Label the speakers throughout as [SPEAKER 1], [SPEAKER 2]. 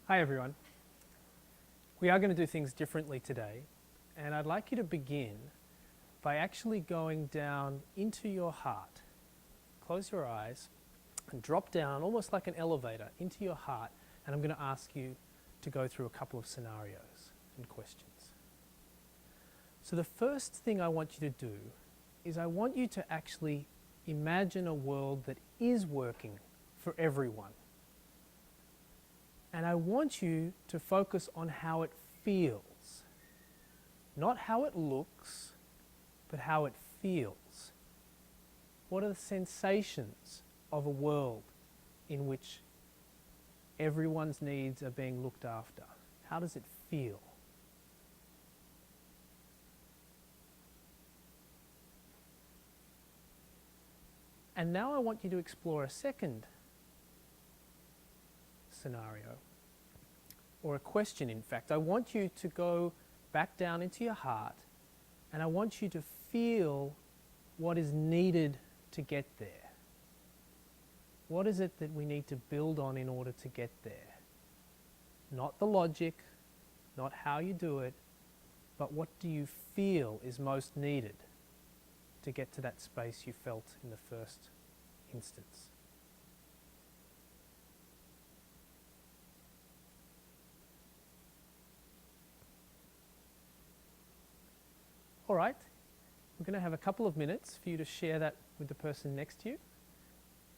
[SPEAKER 1] Hi everyone. We are going to do things differently today, and I'd like you to begin by actually going down into your heart. Close your eyes and drop down almost like an elevator into your heart, and I'm going to ask you to go through a couple of scenarios and questions. So the first thing I want you to do is I want you to actually imagine a world that is working for everyone. And I want you to focus on how it feels. Not how it looks, but how it feels. What are the sensations of a world in which everyone's needs are being looked after? How does it feel? And now I want you to explore a second scenario, or a question in fact. I want you to go back down into your heart, and I want you to feel what is needed to get there. What is it that we need to build on in order to get there? Not the logic, not how you do it, but what do you feel is most needed to get to that space you felt in the first instance? All right, we're going to have a couple of minutes for you to share that with the person next to you.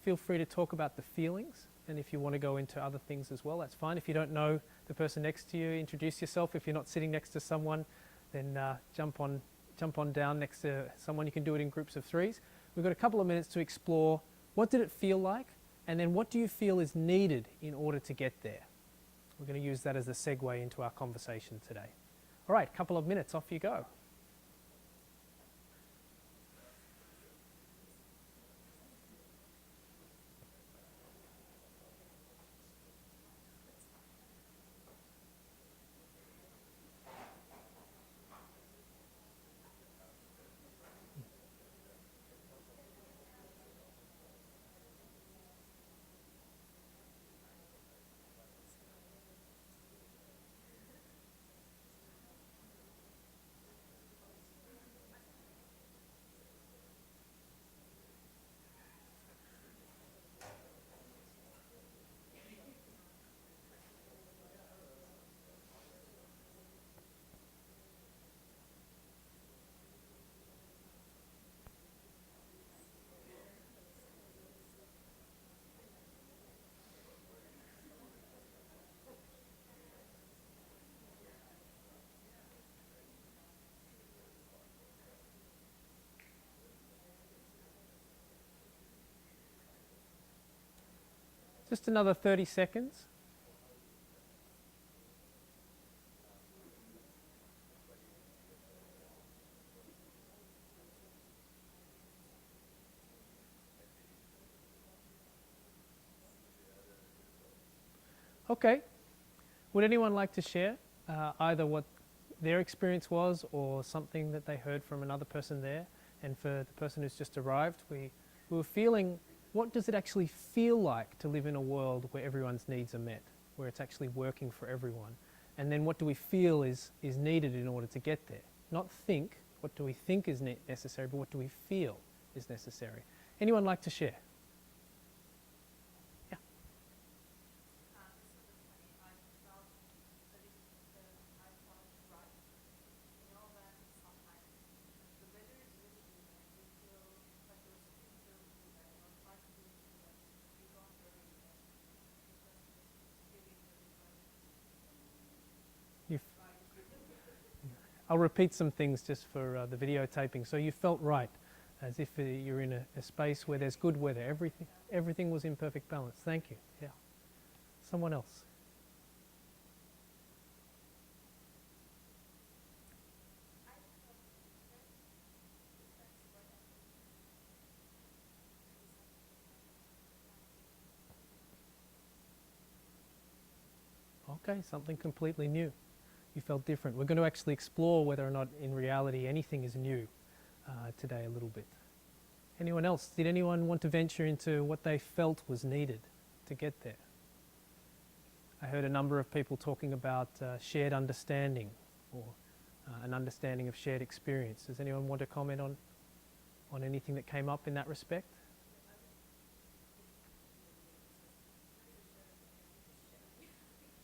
[SPEAKER 1] Feel free to talk about the feelings, and if you want to go into other things as well, that's fine. If you don't know the person next to you, introduce yourself. If you're not sitting next to someone, then jump on down next to someone. You can do it in groups of threes. We've got a couple of minutes to explore what did it feel like, and then what do you feel is needed in order to get there. We're going to use that as a segue into our conversation today. All right, couple of minutes, off you go. Just another 30 seconds. Okay. Would anyone like to share either what their experience was or something that they heard from another person there? And for the person who's just arrived, we were feeling, what does it actually feel like to live in a world where everyone's needs are met, where it's actually working for everyone? And then what do we feel is needed in order to get there? Not think, what do we think is necessary, but what do we feel is necessary? Anyone like to share? Yeah. I'll repeat some things just for the videotaping. So you felt right, as if you're in a space where there's good weather. Everything was in perfect balance. Thank you. Yeah. Someone else. Okay, something completely new. You felt different. We're going to actually explore whether or not in reality anything is new today a little bit. Anyone else? Did anyone want to venture into what they felt was needed to get there? I heard a number of people talking about shared understanding, or an understanding of shared experience. Does anyone want to comment on anything that came up in that respect?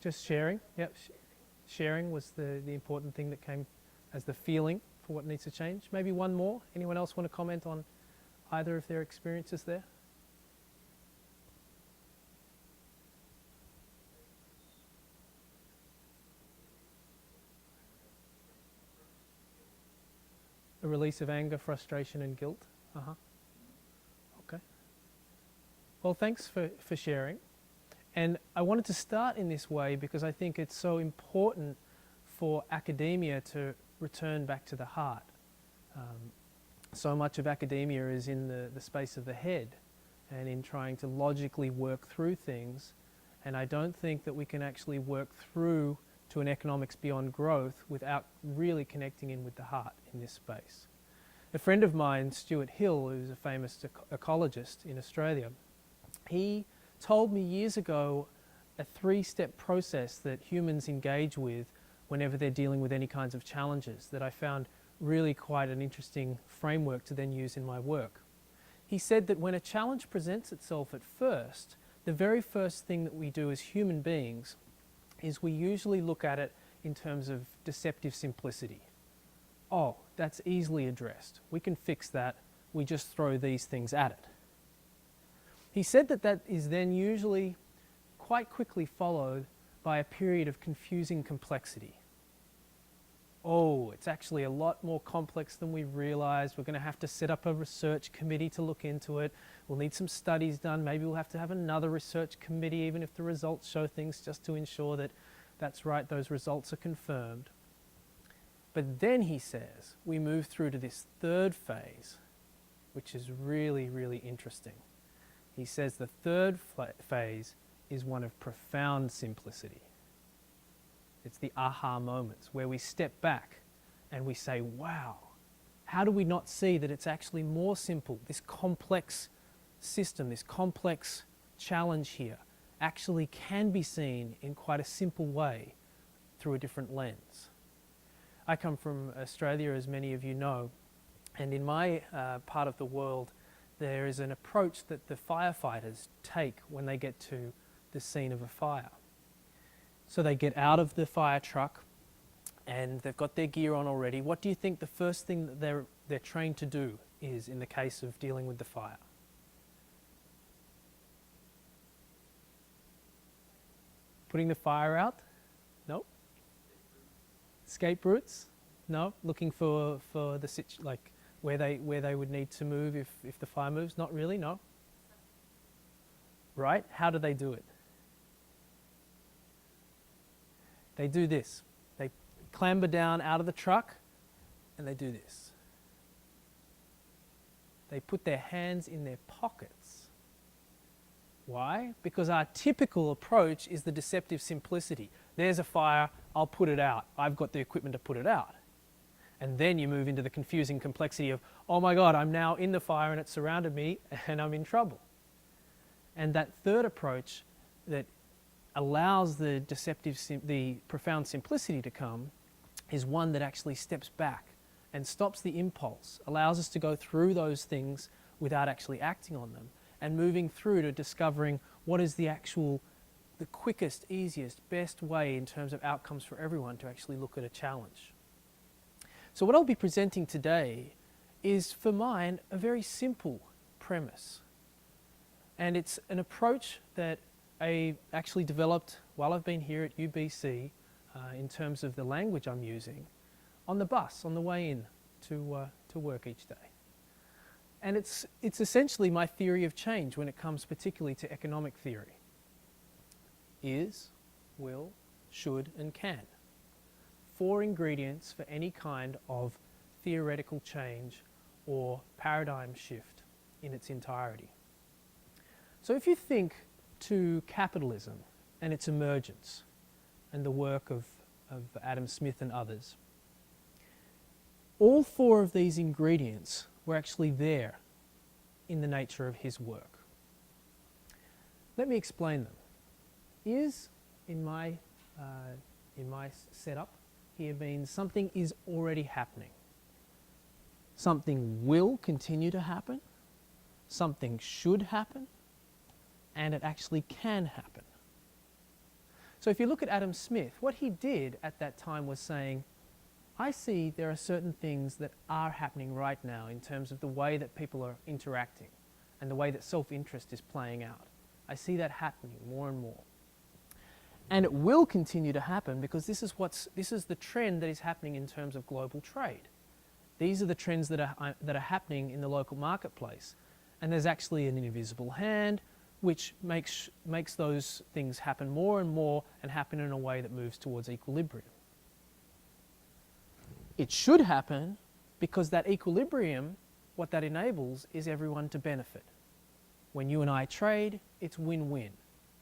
[SPEAKER 1] Just sharing, yep. Sharing was the important thing that came as the feeling for what needs to change. Maybe one more. Anyone else want to comment on either of their experiences there? A release of anger, frustration and guilt. Okay. Well, thanks for sharing. And I wanted to start in this way because I think it's so important for academia to return back to the heart. So much of academia is in the space of the head and in trying to logically work through things. And I don't think that we can actually work through to an economics beyond growth without really connecting in with the heart in this space. A friend of mine, Stuart Hill, who's a famous ecologist in Australia, he told me years ago a 3-step process that humans engage with whenever they're dealing with any kinds of challenges that I found really quite an interesting framework to then use in my work. He said that when a challenge presents itself at first, the very first thing that we do as human beings is we usually look at it in terms of deceptive simplicity. Oh, that's easily addressed. We can fix that. We just throw these things at it. He said that that is then usually quite quickly followed by a period of confusing complexity. Oh, it's actually a lot more complex than we realized. We're going to have to set up a research committee to look into it. We'll need some studies done. Maybe we'll have to have another research committee, even if the results show things, just to ensure that that's right, those results are confirmed. But then, he says, we move through to this third phase, which is really, really interesting. He says the third phase is one of profound simplicity. It's the aha moments where we step back and we say, wow, how do we not see that it's actually more simple? This complex system, this complex challenge here actually can be seen in quite a simple way through a different lens. I come from Australia, as many of you know, and in my part of the world, there is an approach that the firefighters take when they get to the scene of a fire. So they get out of the fire truck and they've got their gear on already. What do you think the first thing that they're trained to do is in the case of dealing with the fire? Putting the fire out? No. Escape routes? No. Looking for the like where they would need to move if the fire moves? Not really. No. Right? How do they do it? They do this. They clamber down out of the truck and they do this. They put their hands in their pockets. Why? Because our typical approach is the deceptive simplicity. There's a fire, I'll put it out. I've got the equipment to put it out. And then you move into the confusing complexity of, oh my God, I'm now in the fire and it's surrounded me and I'm in trouble. And that third approach that allows the the profound simplicity to come is one that actually steps back and stops the impulse, allows us to go through those things without actually acting on them, and moving through to discovering what is the quickest, easiest, best way in terms of outcomes for everyone to actually look at a challenge. So what I'll be presenting today is, for mine, a very simple premise. And it's an approach that I actually developed while I've been here at UBC in terms of the language I'm using on the bus on the way in to work each day. And it's essentially my theory of change when it comes particularly to economic theory. Is, will, should and can. 4 ingredients for any kind of theoretical change or paradigm shift in its entirety. So if you think to capitalism and its emergence and the work of Adam Smith and others, all 4 of these ingredients were actually there in the nature of his work. Let me explain them. Is in my setup here means something is already happening. Something will continue to happen, something should happen, and it actually can happen. So if you look at Adam Smith, what he did at that time was saying, I see there are certain things that are happening right now in terms of the way that people are interacting and the way that self-interest is playing out. I see that happening more and more. And it will continue to happen because this is the trend that is happening in terms of global trade. These are the trends that are happening in the local marketplace. And there's actually an invisible hand which makes those things happen more and more and happen in a way that moves towards equilibrium. It should happen because that equilibrium, what that enables is everyone to benefit. When you and I trade, it's win-win.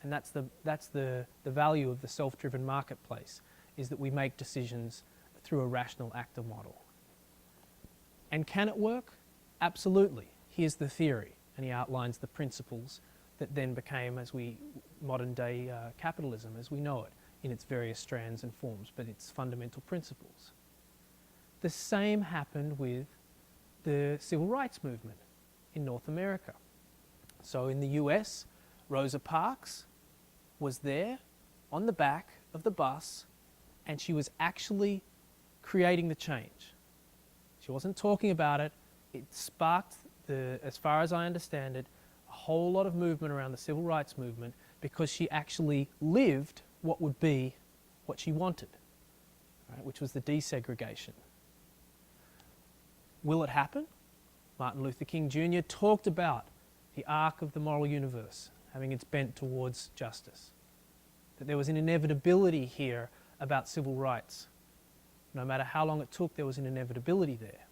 [SPEAKER 1] And that's the value of the self-driven marketplace, is that we make decisions through a rational actor model. And can it work? Absolutely. Here's the theory, and he outlines the principles that then became, modern day capitalism as we know it, in its various strands and forms, but its fundamental principles. The same happened with the civil rights movement in North America. So in the US, Rosa Parks was there on the back of the bus, and she was actually creating the change. She wasn't talking about it. It sparked, as far as I understand it, a whole lot of movement around the civil rights movement because she actually lived what would be what she wanted, right, which was the desegregation. Will it happen? Martin Luther King Jr. talked about the arc of the moral universe having its bent towards justice, that there was an inevitability here about civil rights. No matter how long it took, there was an inevitability there.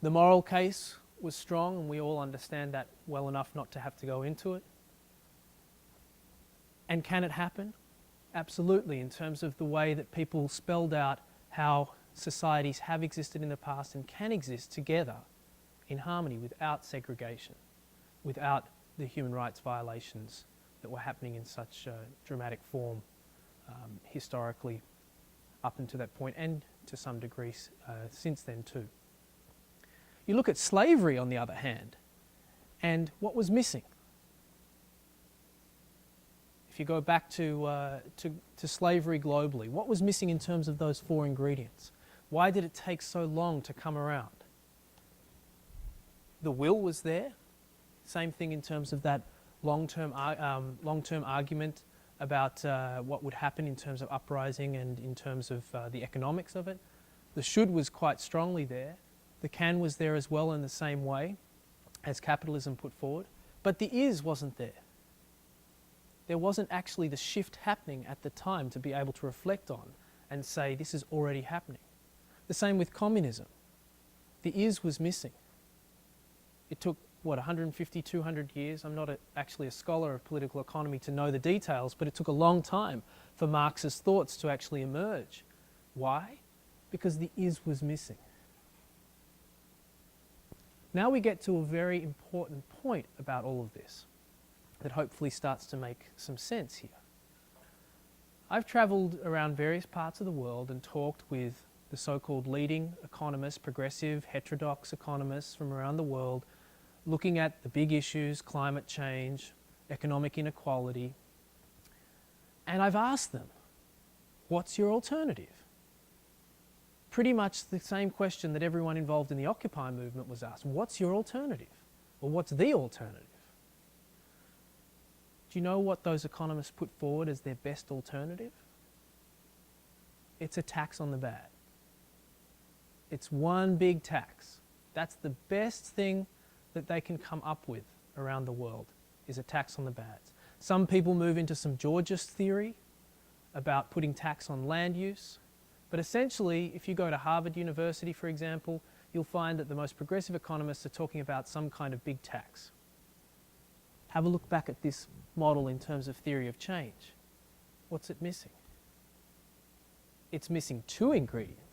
[SPEAKER 1] The moral case was strong, and we all understand that well enough not to have to go into it. And can it happen? Absolutely, in terms of the way that people spelled out how societies have existed in the past and can exist together in harmony without segregation, without the human rights violations that were happening in such dramatic form historically up until that point, and to some degree since then too. You look at slavery, on the other hand, and what was missing. If you go back to slavery globally, what was missing in terms of those four ingredients? Why did it take so long to come around? The will was there. Same thing in terms of that long-term argument about what would happen in terms of uprising and in terms of the economics of it. The should was quite strongly there. The can was there as well in the same way as capitalism put forward. But the is wasn't there. There wasn't actually the shift happening at the time to be able to reflect on and say this is already happening. The same with communism. The is was missing. It took, 150, 200 years? I'm not actually a scholar of political economy to know the details, but it took a long time for Marx's thoughts to actually emerge. Why? Because the is was missing. Now we get to a very important point about all of this that hopefully starts to make some sense here. I've travelled around various parts of the world and talked with the so-called leading economists, progressive, heterodox economists from around the world, looking at the big issues, climate change, economic inequality, and I've asked them, what's your alternative? Pretty much the same question that everyone involved in the Occupy movement was asked. What's your alternative? Or what's the alternative? Do you know what those economists put forward as their best alternative? It's a tax on the bad. It's one big tax. That's the best thing that they can come up with around the world, is a tax on the bads. Some people move into some Georgist theory about putting tax on land use. But essentially, if you go to Harvard University, for example, you'll find that the most progressive economists are talking about some kind of big tax. Have a look back at this model in terms of theory of change. What's it missing? It's missing two ingredients.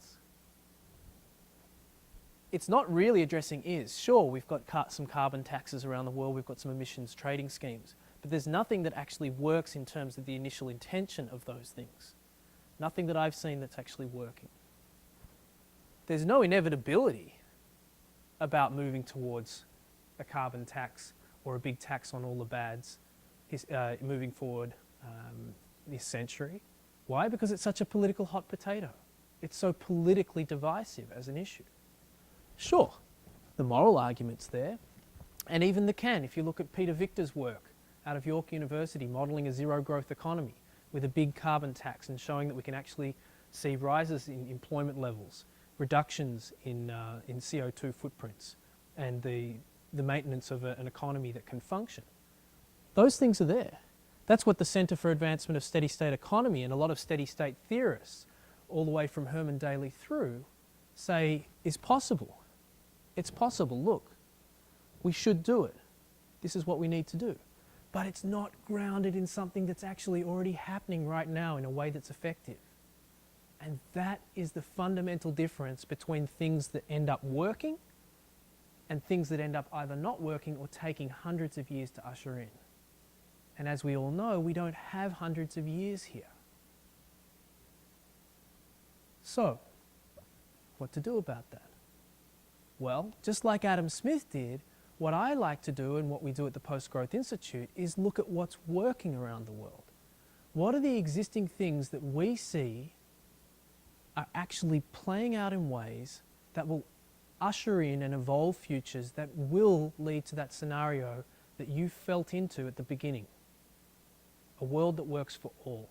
[SPEAKER 1] It's not really addressing is. Sure, we've got some carbon taxes around the world, we've got some emissions trading schemes, but there's nothing that actually works in terms of the initial intention of those things. Nothing that I've seen that's actually working. There's no inevitability about moving towards a carbon tax or a big tax on all the bads moving forward this century. Why? Because it's such a political hot potato. It's so politically divisive as an issue. Sure, the moral argument's there, and even the can. If you look at Peter Victor's work out of York University, modelling a zero-growth economy with a big carbon tax and showing that we can actually see rises in employment levels, reductions in CO2 footprints, and the maintenance of an economy that can function. Those things are there. That's what the Centre for Advancement of Steady State Economy and a lot of steady state theorists, all the way from Herman Daly through, say is possible. It's possible, look, we should do it. This is what we need to do. But it's not grounded in something that's actually already happening right now in a way that's effective. And that is the fundamental difference between things that end up working and things that end up either not working or taking hundreds of years to usher in. And as we all know, we don't have hundreds of years here. So, what to do about that? Well, just like Adam Smith did, what I like to do and what we do at the Post-Growth Institute is look at what's working around the world. What are the existing things that we see are actually playing out in ways that will usher in and evolve futures that will lead to that scenario that you felt into at the beginning? A world that works for all.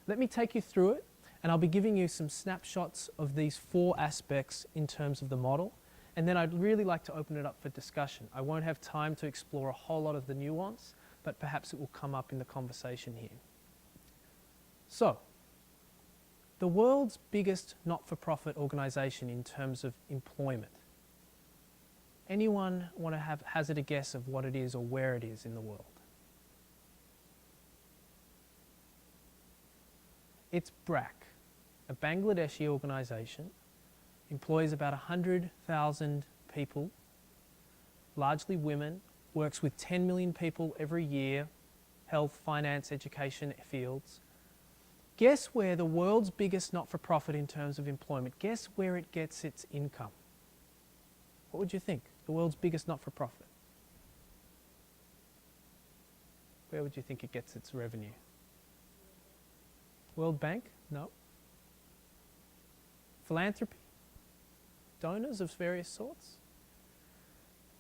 [SPEAKER 1] Let me take you through it, and I'll be giving you some snapshots of these 4 aspects in terms of the model, and then I'd really like to open it up for discussion. I won't have time to explore a whole lot of the nuance, but perhaps it will come up in the conversation here. So, the world's biggest not-for-profit organisation in terms of employment. Anyone want to hazard a guess of what it is or where it is in the world? It's BRAC, a Bangladeshi organisation, employs about 100,000 people, largely women, works with 10 million people every year, health, finance, education fields. Guess where the world's biggest not-for-profit in terms of employment, guess where it gets its income? What would you think? The world's biggest not-for-profit. Where would you think it gets its revenue? World Bank? No. Philanthropy? Donors of various sorts?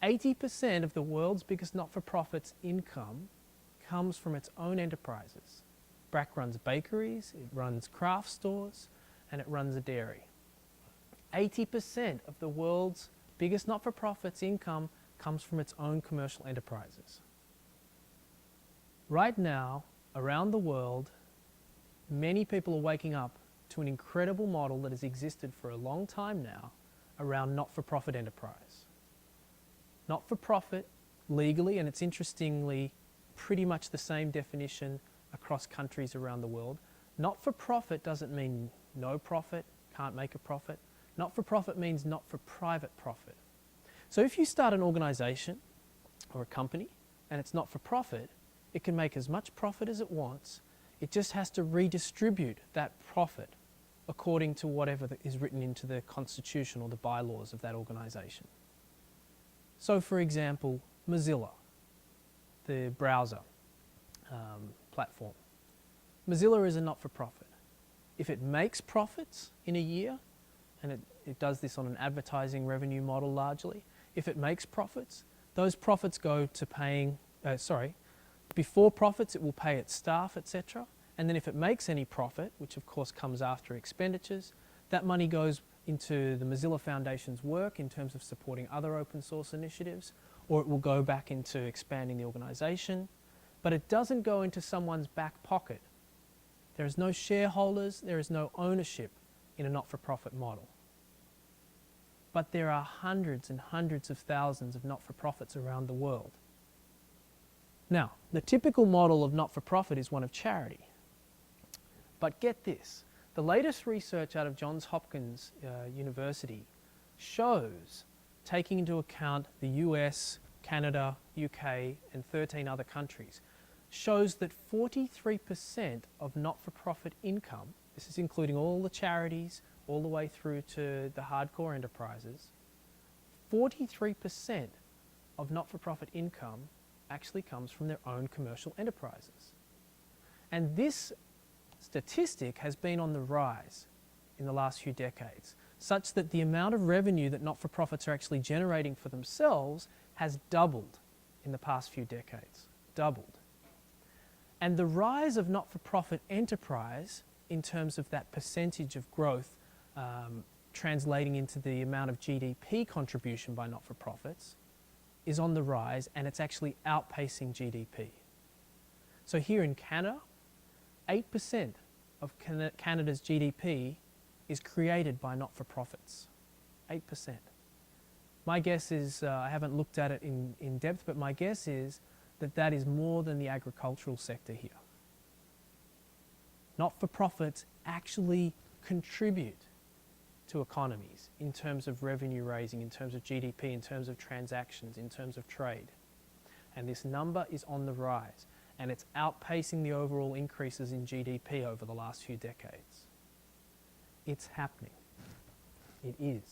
[SPEAKER 1] 80% of the world's biggest not-for-profit's income comes from its own enterprises. BRAC runs bakeries, it runs craft stores, and it runs a dairy. 80% of the world's biggest not-for-profit's income comes from its own commercial enterprises. Right now, around the world, many people are waking up to an incredible model that has existed for a long time now around not-for-profit enterprise. Not-for-profit legally, and it's interestingly pretty much the same definition across countries around the world. Not-for-profit doesn't mean no profit, can't make a profit. Not-for-profit means not for private profit. So if you start an organisation or a company and it's not for profit, it can make as much profit as it wants. It just has to redistribute that profit according to whatever is written into the constitution or the bylaws of that organisation. So for example, Mozilla, the browser platform. Mozilla is a not-for-profit. If it makes profits in a year, and it does this on an advertising revenue model largely, if it makes profits, those profits go to paying, before profits it will pay its staff, etc. And then if it makes any profit, which of course comes after expenditures, that money goes into the Mozilla Foundation's work in terms of supporting other open source initiatives, or it will go back into expanding the organisation, but it doesn't go into someone's back pocket. There is no shareholders, there is no ownership in a not-for-profit model. But there are hundreds and hundreds of thousands of not-for-profits around the world. Now, the typical model of not-for-profit is one of charity. But get this, the latest research out of Johns Hopkins University shows, taking into account the US, Canada, UK, and 13 other countries, shows that 43% of not-for-profit income, this is including all the charities, all the way through to the hardcore enterprises, 43% of not-for-profit income actually comes from their own commercial enterprises. And this statistic has been on the rise in the last few decades, such that the amount of revenue that not-for-profits are actually generating for themselves has doubled in the past few decades, doubled. And the rise of not-for-profit enterprise in terms of that percentage of growth translating into the amount of GDP contribution by not-for-profits is on the rise, and it's actually outpacing GDP. So here in Canada, 8% of Canada's GDP is created by not-for-profits, 8%. My guess is, I haven't looked at it in depth, but my guess is that that is more than the agricultural sector here. Not-for-profits actually contribute to economies in terms of revenue raising, in terms of GDP, in terms of transactions, in terms of trade. And this number is on the rise, and it's outpacing the overall increases in GDP over the last few decades. It's happening. It is,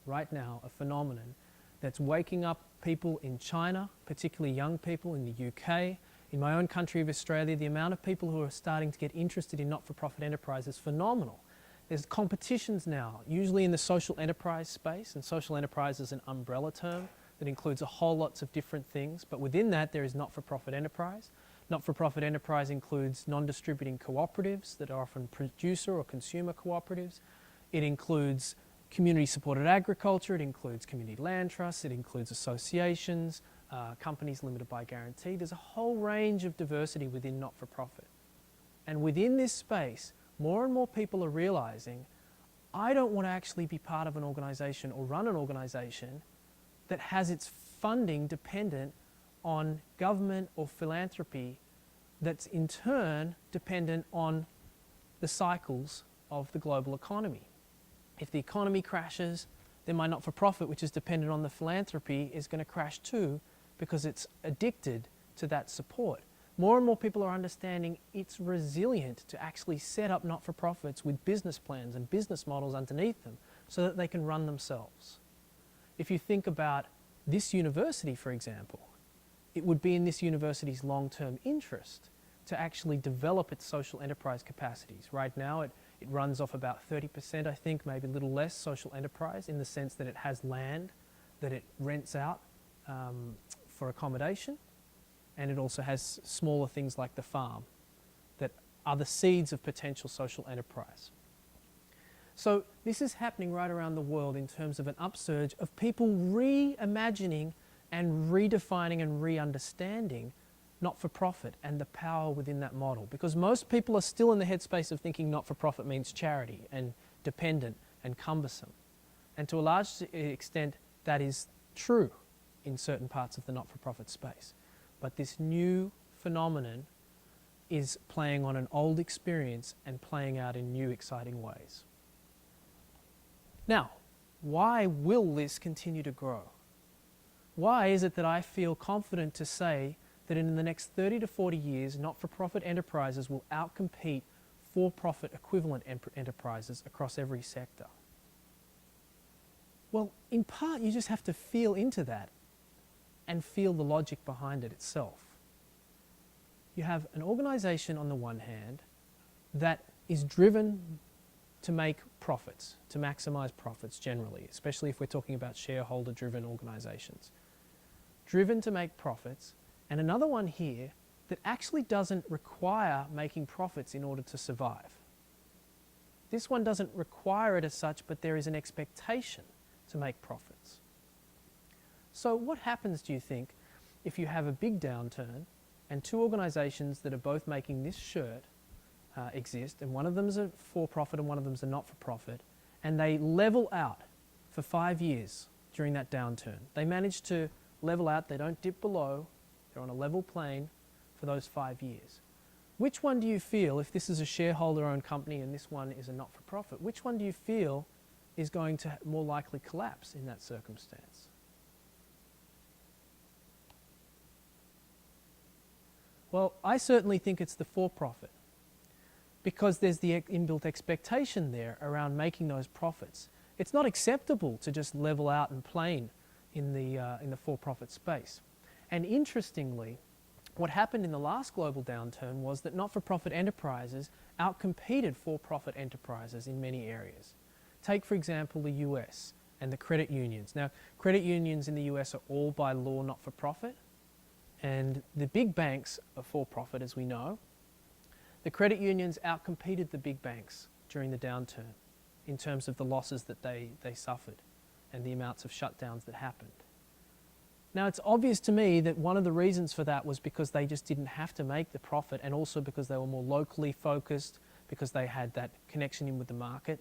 [SPEAKER 1] right now, a phenomenon that's waking up people in China, particularly young people in the UK. In my own country of Australia, the amount of people who are starting to get interested in not-for-profit enterprise is phenomenal. There's competitions now, usually in the social enterprise space, and social enterprise is an umbrella term that includes a whole lots of different things, but within that there is not-for-profit enterprise. Not-for-profit enterprise includes non-distributing cooperatives that are often producer or consumer cooperatives. It includes community-supported agriculture, it includes community land trusts, it includes associations, companies limited by guarantee. There's a whole range of diversity within not-for-profit. And within this space, more and more people are realizing, I don't want to actually be part of an organization or run an organization that has its funding dependent on government or philanthropy that's in turn dependent on the cycles of the global economy. If the economy crashes, then my not-for-profit, which is dependent on the philanthropy, is going to crash too because it's addicted to that support. More and more people are understanding it's resilient to actually set up not-for-profits with business plans and business models underneath them so that they can run themselves. If you think about this university, for example, it would be in this university's long-term interest to actually develop its social enterprise capacities. Right now it runs off about 30%, I think, maybe a little less social enterprise in the sense that it has land that it rents out for accommodation. And it also has smaller things like the farm that are the seeds of potential social enterprise. So this is happening right around the world in terms of an upsurge of people reimagining and redefining and re-understanding not-for-profit and the power within that model. Because most people are still in the headspace of thinking not-for-profit means charity and dependent and cumbersome. And to a large extent, that is true in certain parts of the not-for-profit space. But this new phenomenon is playing on an old experience and playing out in new exciting ways. Now, why will this continue to grow? Why is it that I feel confident to say that in the next 30 to 40 years, not-for-profit enterprises will outcompete for-profit equivalent enterprises across every sector? Well, in part, you just have to feel into that and feel the logic behind it itself. You have an organization on the one hand that is driven to make profits, to maximize profits generally, especially if we're talking about shareholder-driven organizations. Driven to make profits, and another one here that actually doesn't require making profits in order to survive. This one doesn't require it as such, but there is an expectation to make profits. So what happens, do you think, if you have a big downturn and two organizations that are both making this shirt exist, and one of them is a for-profit and one of them is a not-for-profit, and they level out for 5 years during that downturn? They manage to level out, they don't dip below, they're on a level plane for those 5 years. Which one do you feel, if this is a shareholder-owned company and this one is a not-for-profit, which one do you feel is going to more likely collapse in that circumstance? Well, I certainly think it's the for-profit, because there's the inbuilt expectation there around making those profits. It's not acceptable to just level out and plane in the for-profit space. And interestingly, what happened in the last global downturn was that not-for-profit enterprises outcompeted for-profit enterprises in many areas. Take, for example, the US and the credit unions. Now, credit unions in the US are all by law not-for-profit, and the big banks are for-profit, as we know. The credit unions outcompeted the big banks during the downturn in terms of the losses that they suffered and the amounts of shutdowns that happened. Now, it's obvious to me that one of the reasons for that was because they just didn't have to make the profit, and also because they were more locally focused, because they had that connection in with the market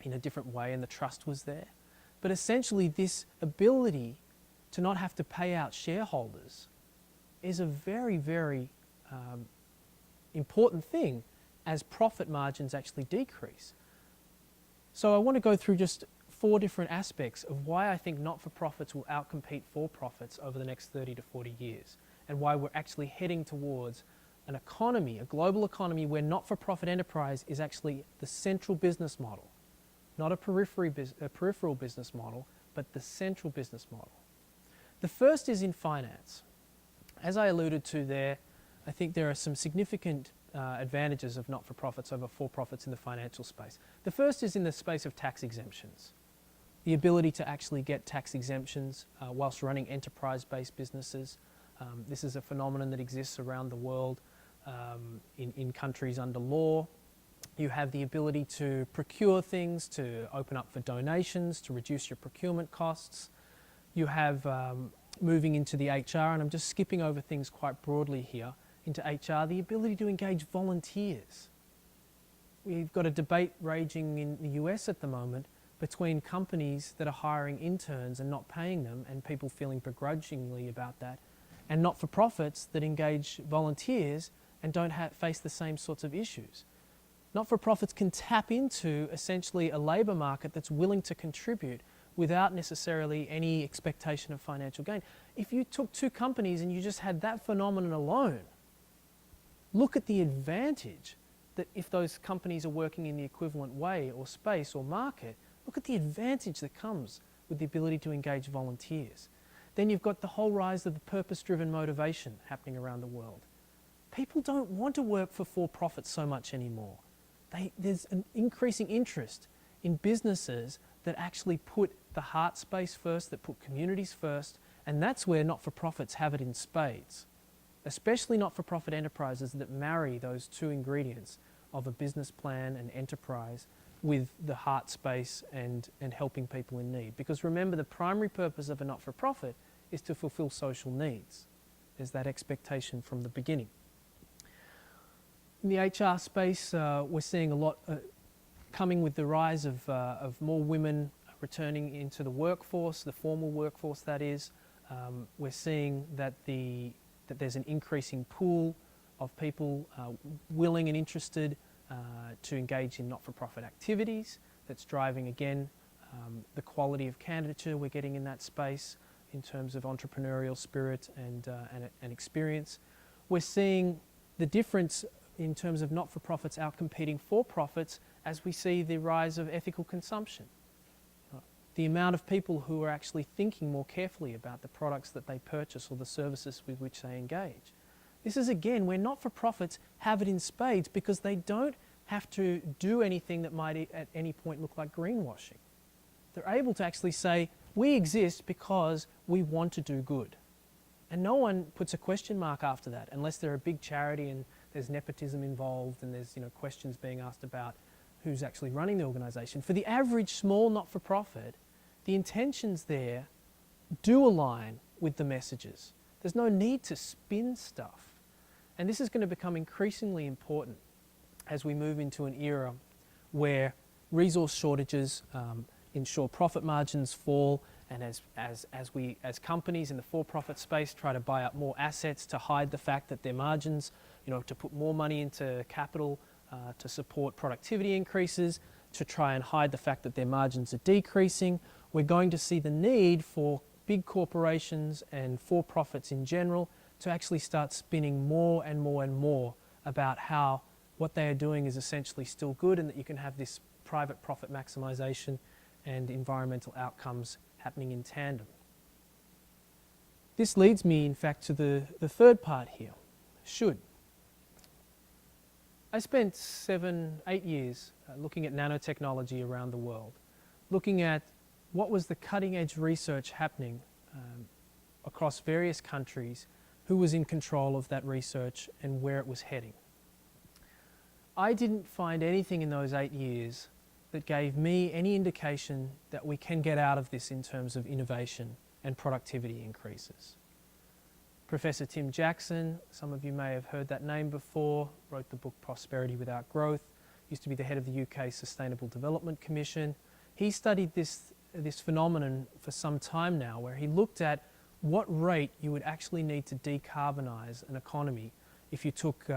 [SPEAKER 1] in a different way and the trust was there. But essentially, this ability to not have to pay out shareholders is a very, very important thing as profit margins actually decrease. So I want to go through just 4 different aspects of why I think not-for-profits will outcompete for-profits over the next 30 to 40 years, and why we're actually heading towards an economy, a global economy, where not-for-profit enterprise is actually the central business model, not a peripheral business model, but the central business model. The first is in finance. As I alluded to there, I think there are some significant advantages of not-for-profits over for-profits in the financial space. The first is in the space of tax exemptions. The ability to actually get tax exemptions whilst running enterprise-based businesses. This is a phenomenon that exists around the world in countries under law. You have the ability to procure things, to open up for donations, to reduce your procurement costs. You have, moving into the HR, and I'm just skipping over things quite broadly here, into HR, the ability to engage volunteers. We've got a debate raging in the US at the moment between companies that are hiring interns and not paying them, and people feeling begrudgingly about that, and not-for-profits that engage volunteers and don't face the same sorts of issues. Not-for-profits can tap into essentially a labour market that's willing to contribute without necessarily any expectation of financial gain. If you took 2 companies and you just had that phenomenon alone, look at the advantage that if those companies are working in the equivalent way or space or market, look at the advantage that comes with the ability to engage volunteers. Then you've got the whole rise of the purpose-driven motivation happening around the world. People don't want to work for profit so much anymore. There's an increasing interest in businesses that actually put the heart space first, that put communities first, and that's where not-for-profits have it in spades. Especially not-for-profit enterprises that marry those 2 ingredients of a business plan and enterprise with the heart space and helping people in need. Because remember, the primary purpose of a not-for-profit is to fulfill social needs. There's that expectation from the beginning. In the HR space, we're seeing a lot coming with the rise of more women returning into the workforce, the formal workforce that is. We're seeing that there's an increasing pool of people willing and interested to engage in not-for-profit activities. That's driving, again, the quality of candidature we're getting in that space in terms of entrepreneurial spirit and experience. We're seeing the difference in terms of not-for-profits outcompeting for-profits as we see the rise of ethical consumption. The amount of people who are actually thinking more carefully about the products that they purchase or the services with which they engage. This is, again, where not-for-profits have it in spades because they don't have to do anything that might at any point look like greenwashing. They're able to actually say, we exist because we want to do good. And no one puts a question mark after that, unless they're a big charity and there's nepotism involved and there's questions being asked about who's actually running the organisation. For the average small not-for-profit, the intentions there do align with the messages. There's no need to spin stuff. And this is going to become increasingly important as we move into an era where resource shortages ensure profit margins fall, and as companies in the for-profit space try to buy up more assets to hide the fact that their margins, to put more money into capital to support productivity increases, to try and hide the fact that their margins are decreasing, we're going to see the need for big corporations and for-profits in general to actually start spinning more and more and more about how what they are doing is essentially still good, and that you can have this private profit maximization and environmental outcomes happening in tandem. This leads me, in fact, to the third part here, should. I spent 7-8 years looking at nanotechnology around the world, looking at what was the cutting edge research happening across various countries, who was in control of that research and where it was heading. I didn't find anything in those 8 years that gave me any indication that we can get out of this in terms of innovation and productivity increases. Professor Tim Jackson, some of you may have heard that name before, wrote the book Prosperity Without Growth, used to be the head of the UK Sustainable Development Commission. He studied this phenomenon for some time now, where he looked at what rate you would actually need to decarbonise an economy if you took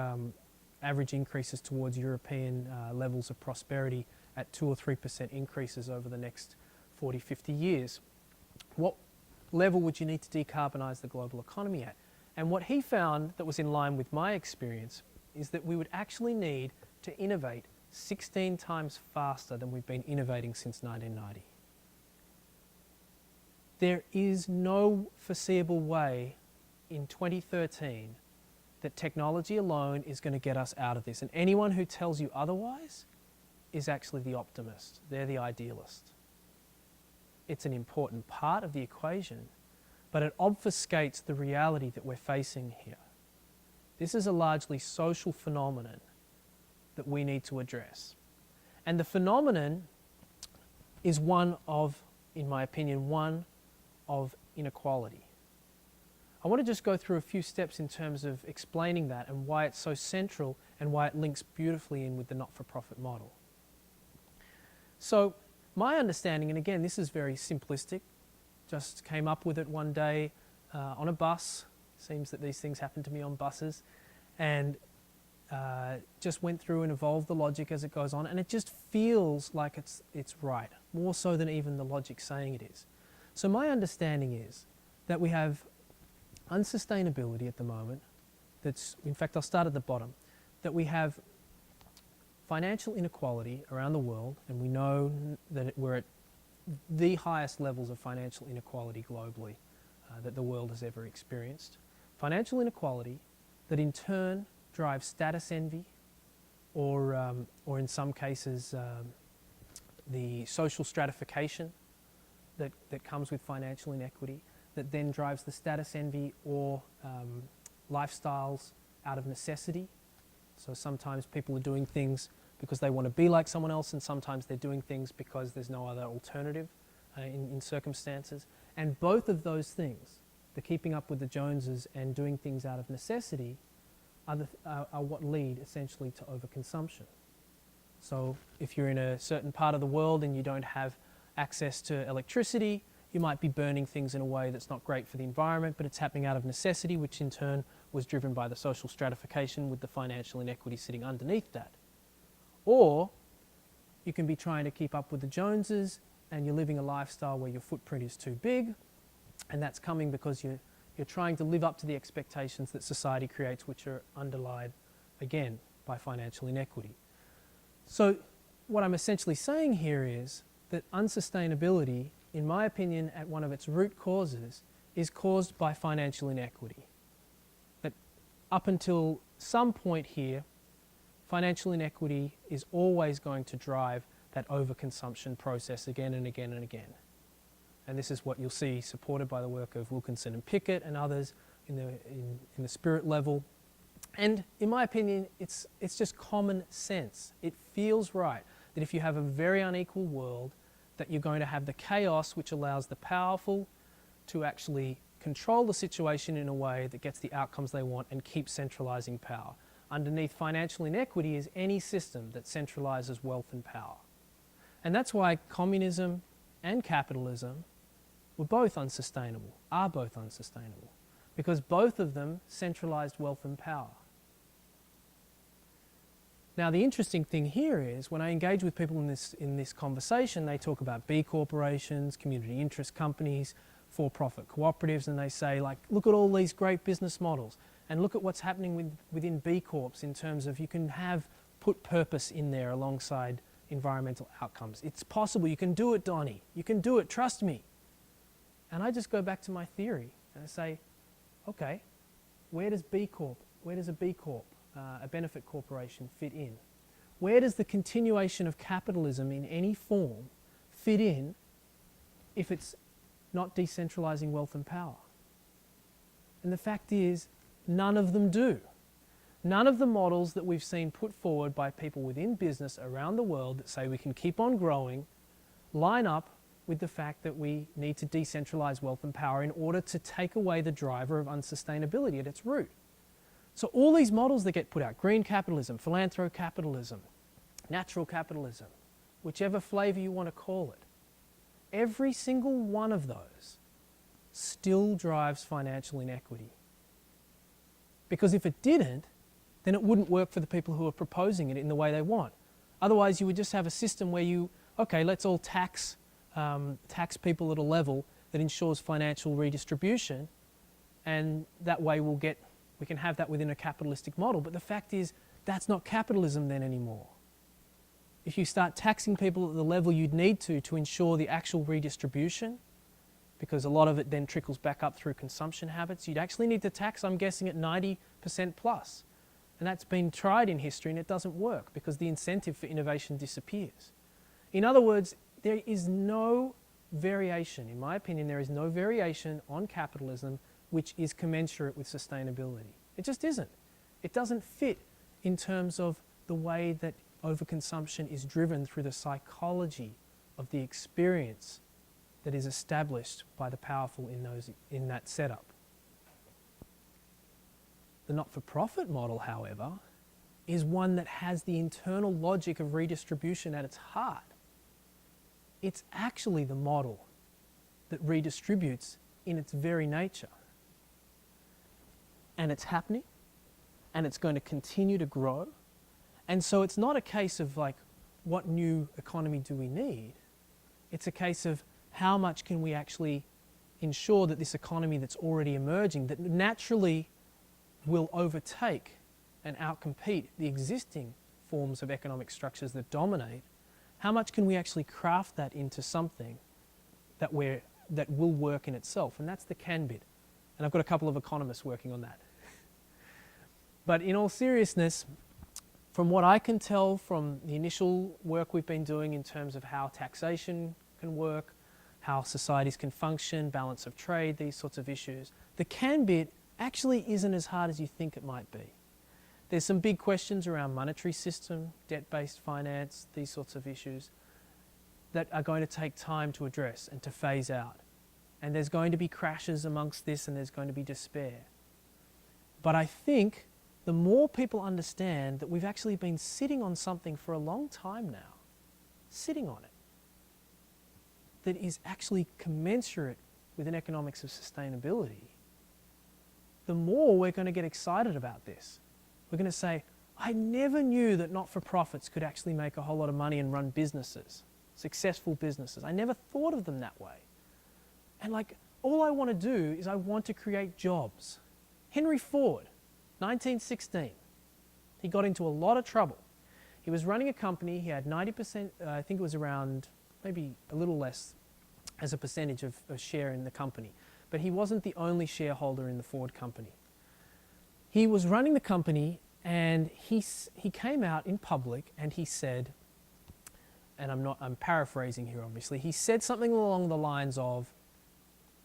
[SPEAKER 1] average increases towards European levels of prosperity at 2 or 3% increases over the next 40, 50 years. What level would you need to decarbonise the global economy at? And what he found that was in line with my experience is that we would actually need to innovate 16 times faster than we've been innovating since 1990. There is no foreseeable way in 2013 that technology alone is going to get us out of this. And anyone who tells you otherwise is actually the optimist. They're the idealist. It's an important part of the equation, but it obfuscates the reality that we're facing here. This is a largely social phenomenon that we need to address. And the phenomenon is one of, in my opinion, one of inequality. I want to just go through a few steps in terms of explaining that and why it's so central and why it links beautifully in with the not-for-profit model. So my understanding, and again this is very simplistic, just came up with it one day on a bus. Seems that these things happen to me on buses, and just went through and evolved the logic as it goes on, and it just feels like it's right, more so than even the logic saying it is. So my understanding is that we have unsustainability at the moment. That's, in fact, I'll start at the bottom, that we have financial inequality around the world, and we know that we're at the highest levels of financial inequality globally that the world has ever experienced. Financial inequality that in turn drives status envy, or in some cases the social stratification that comes with financial inequity, that then drives the status envy or lifestyles out of necessity. So sometimes people are doing things because they want to be like someone else, and sometimes they're doing things because there's no other alternative in circumstances. And both of those things, the keeping up with the Joneses and doing things out of necessity, are what lead essentially to overconsumption. So if you're in a certain part of the world and you don't have access to electricity, you might be burning things in a way that's not great for the environment, but it's happening out of necessity, which in turn was driven by the social stratification with the financial inequity sitting underneath that. Or you can be trying to keep up with the Joneses and you're living a lifestyle where your footprint is too big, and that's coming because you're trying to live up to the expectations that society creates, which are underlined, again, by financial inequity. So what I'm essentially saying here is that unsustainability, in my opinion, at one of its root causes, is caused by financial inequity. That up until some point here, financial inequity is always going to drive that overconsumption process again and again and again. And this is what you'll see supported by the work of Wilkinson and Pickett and others in the spirit level. And in my opinion, it's just common sense. It feels right that if you have a very unequal world, that you're going to have the chaos which allows the powerful to actually control the situation in a way that gets the outcomes they want and keep centralizing power. Underneath financial inequity is any system that centralizes wealth and power. And that's why communism and capitalism are both unsustainable, because both of them centralized wealth and power. Now, the interesting thing here is when I engage with people in this conversation, they talk about B corporations, community interest companies, for-profit cooperatives and they say, like, look at all these great business models and look at what's happening within B Corps in terms of you can put purpose in there alongside environmental outcomes. It's possible. You can do it, Donnie. You can do it. Trust me. And I just go back to my theory and I say, okay, where does B Corp, where does a B Corp, a benefit corporation, fit in? Where does the continuation of capitalism in any form fit in if it's not decentralizing wealth and power? And the fact is, none of them do. None of the models that we've seen put forward by people within business around the world that say we can keep on growing line up with the fact that we need to decentralize wealth and power in order to take away the driver of unsustainability at its root. So all these models that get put out, green capitalism, philanthrocapitalism, natural capitalism, whichever flavor you want to call it, every single one of those still drives financial inequity. Because if it didn't, then it wouldn't work for the people who are proposing it in the way they want. Otherwise, you would just have a system where okay, let's all tax people at a level that ensures financial redistribution, and that way we can have that within a capitalistic model. But the fact is, that's not capitalism then anymore. If you start taxing people at the level you'd need to ensure the actual redistribution, because a lot of it then trickles back up through consumption habits, you'd actually need to tax, I'm guessing, at 90% plus. And that's been tried in history and it doesn't work because the incentive for innovation disappears. In other words, there is no variation, in my opinion, there is no variation on capitalism which is commensurate with sustainability. It just isn't. It doesn't fit in terms of the way that overconsumption is driven through the psychology of the experience that is established by the powerful in that setup. The not-for-profit model, however, is one that has the internal logic of redistribution at its heart. It's actually the model that redistributes in its very nature. And it's happening, and it's going to continue to grow. And so it's not a case of like, what new economy do we need? It's a case of how much can we actually ensure that this economy that's already emerging, that naturally will overtake and outcompete the existing forms of economic structures that dominate, how much can we actually craft that into something that will work in itself? And that's the can bit. And I've got a couple of economists working on that. But in all seriousness, from what I can tell from the initial work we've been doing in terms of how taxation can work, how societies can function, balance of trade, these sorts of issues, the can bit actually isn't as hard as you think it might be. There's some big questions around monetary system, debt-based finance, these sorts of issues that are going to take time to address and to phase out. And there's going to be crashes amongst this and there's going to be despair. But I think the more people understand that we've actually been sitting on something for a long time now, sitting on it, that is actually commensurate with an economics of sustainability, the more we're going to get excited about this. We're going to say, I never knew that not-for-profits could actually make a whole lot of money and run businesses, successful businesses. I never thought of them that way. And like, all I want to do is I want to create jobs. Henry Ford, 1916, he got into a lot of trouble. He was running a company, he had 90%, I think it was around maybe a little less as a percentage of a share in the company. But he wasn't the only shareholder in the Ford company. He was running the company and he came out in public and he said, and I'm paraphrasing here obviously, he said something along the lines of,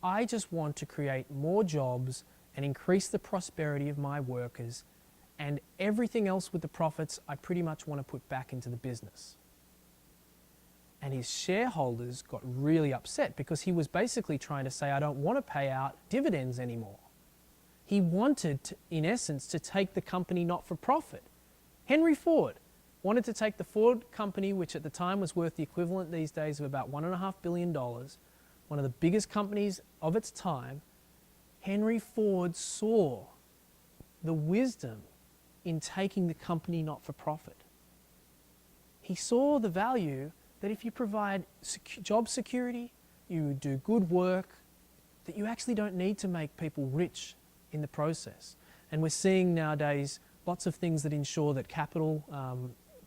[SPEAKER 1] I just want to create more jobs and increase the prosperity of my workers, and everything else with the profits I pretty much want to put back into the business. And his shareholders got really upset because he was basically trying to say, I don't want to pay out dividends anymore. He wanted, in essence, to take the company not for profit. Henry Ford wanted to take the Ford company, which at the time was worth the equivalent these days of about $1.5 billion, one of the biggest companies of its time. Henry Ford saw the wisdom in taking the company not for profit. He saw the value that if you provide job security, you do good work, that you actually don't need to make people rich in the process. And we're seeing nowadays lots of things that ensure that capital,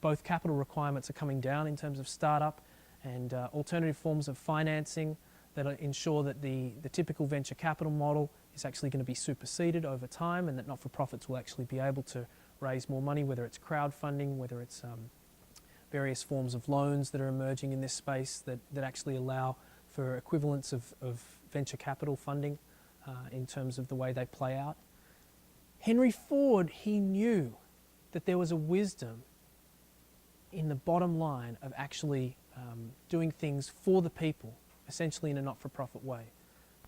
[SPEAKER 1] both capital requirements are coming down in terms of startup and alternative forms of financing that ensure that the typical venture capital model is actually going to be superseded over time, and that not-for-profits will actually be able to raise more money, whether it's crowdfunding, whether it's various forms of loans that are emerging in this space that actually allow for equivalents of venture capital funding in terms of the way they play out. Henry Ford, he knew that there was a wisdom in the bottom line of actually doing things for the people, essentially in a not-for-profit way.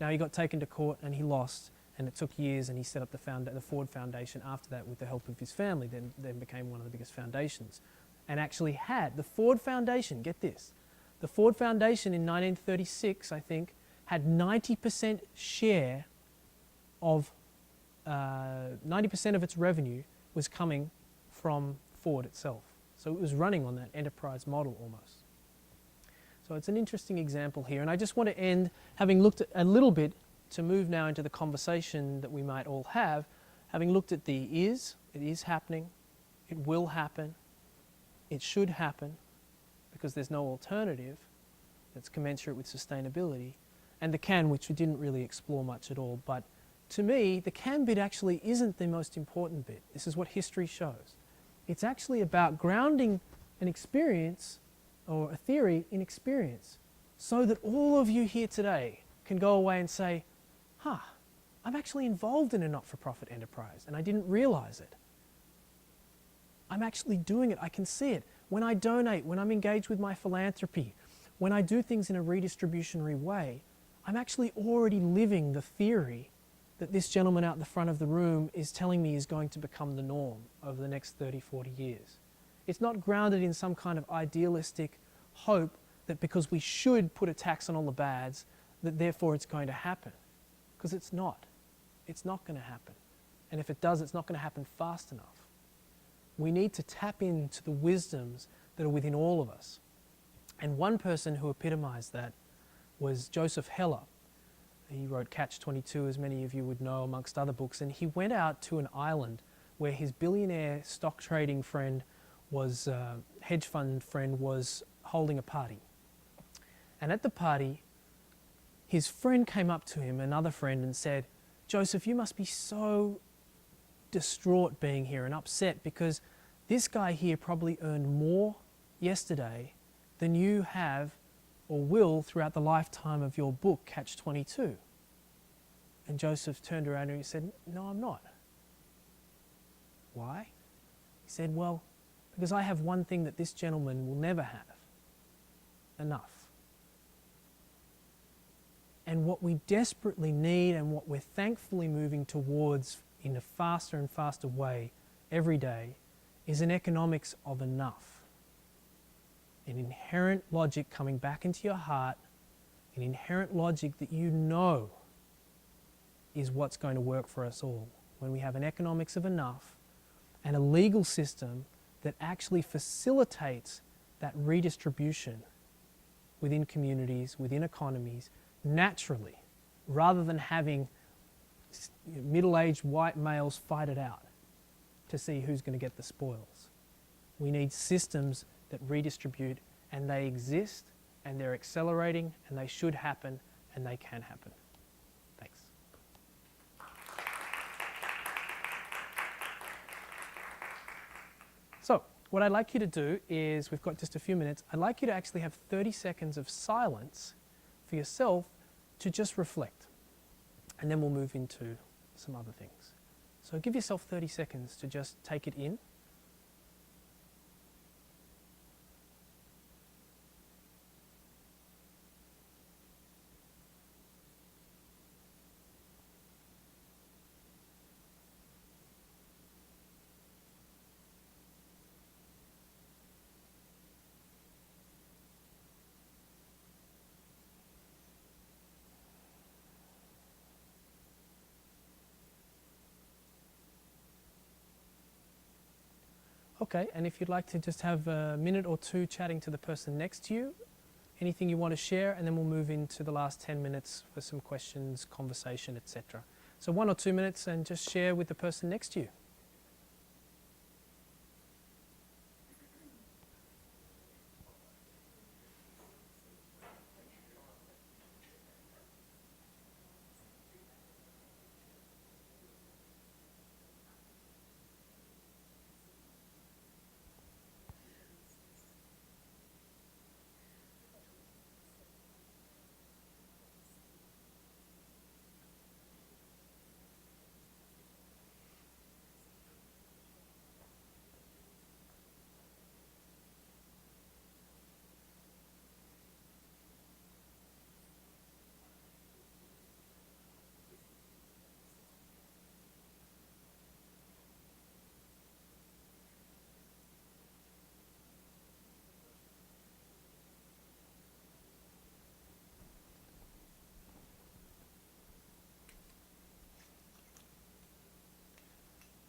[SPEAKER 1] Now, he got taken to court and he lost, and it took years, and he set up the Ford Foundation after that with the help of his family, then became one of the biggest foundations. And actually had the Ford Foundation, get this, the Ford Foundation in 1936, I think, had 90% share of, 90% of its revenue was coming from Ford itself. So it was running on that enterprise model almost. So it's an interesting example here, and I just want to end, having looked at a little bit, to move now into the conversation that we might all have, having looked at the is, it is happening, it will happen, it should happen, because there's no alternative that's commensurate with sustainability, and the can, which we didn't really explore much at all. But to me, the can bit actually isn't the most important bit. This is what history shows. It's actually about grounding an experience or a theory in experience, so that all of you here today can go away and say, I'm actually involved in a not-for-profit enterprise and I didn't realize it. I'm actually doing it, I can see it. When I donate, when I'm engaged with my philanthropy, when I do things in a redistributionary way, I'm actually already living the theory that this gentleman out the front of the room is telling me is going to become the norm over the next 30, 40 years. It's not grounded in some kind of idealistic hope that because we should put a tax on all the bads, that therefore it's going to happen. Because it's not. It's not going to happen. And if it does, it's not going to happen fast enough. We need to tap into the wisdoms that are within all of us. And one person who epitomized that was Joseph Heller. He wrote Catch-22, as many of you would know, amongst other books. And he went out to an island where his billionaire stock trading friend was, hedge fund friend was holding a party. And at the party, his friend came up to him, another friend, and said, Joseph, you must be so distraught being here and upset because this guy here probably earned more yesterday than you have or will throughout the lifetime of your book, Catch-22. And Joseph turned around and he said, no, I'm not. Why? He said, well, because I have one thing that this gentleman will never have. Enough. And what we desperately need and what we're thankfully moving towards in a faster and faster way every day is an economics of enough. An inherent logic coming back into your heart, an inherent logic that you know is what's going to work for us all. When we have an economics of enough and a legal system that actually facilitates that redistribution within communities, within economies, naturally, rather than having middle-aged white males fight it out to see who's going to get the spoils. We need systems that redistribute, and they exist, and they're accelerating, and they should happen, and they can happen. Thanks. So, what I'd like you to do is, we've got just a few minutes, I'd like you to actually have 30 seconds of silence for yourself to just reflect. And then we'll move into some other things. So give yourself 30 seconds to just take it in. Okay, and if you'd like to just have a minute or two chatting to the person next to you, anything you want to share, and then we'll move into the last 10 minutes for some questions, conversation, etc. So 1 or 2 minutes and just share with the person next to you.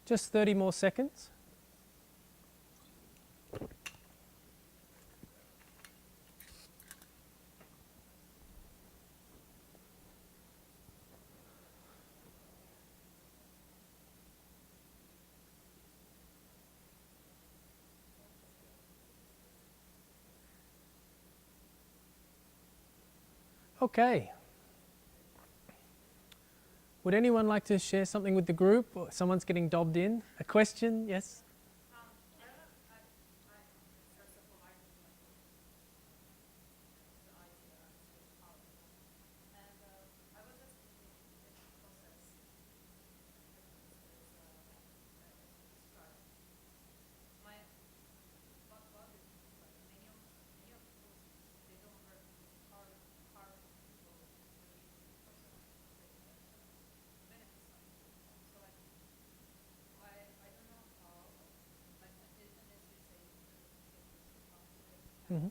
[SPEAKER 1] Just 30 more seconds. Okay. Would anyone like to share something with the group? Or someone's getting dobbed in. A question? Yes? Mm-hmm.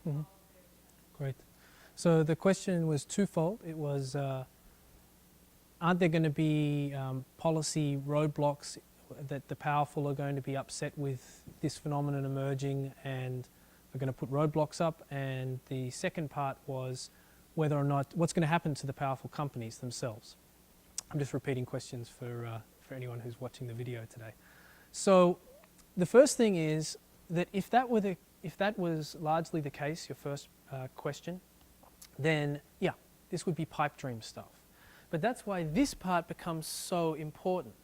[SPEAKER 1] Mm-hmm. Great. So the question was twofold. It was, aren't there going to be policy roadblocks that the powerful are going to be upset with this phenomenon emerging and are going to put roadblocks up? And the second part was whether or not, what's going to happen to the powerful companies themselves? I'm just repeating questions for anyone who's watching the video today. So the first thing is that if that was largely the case, your first question, then yeah, this would be pipe dream stuff. But that's why this part becomes so important.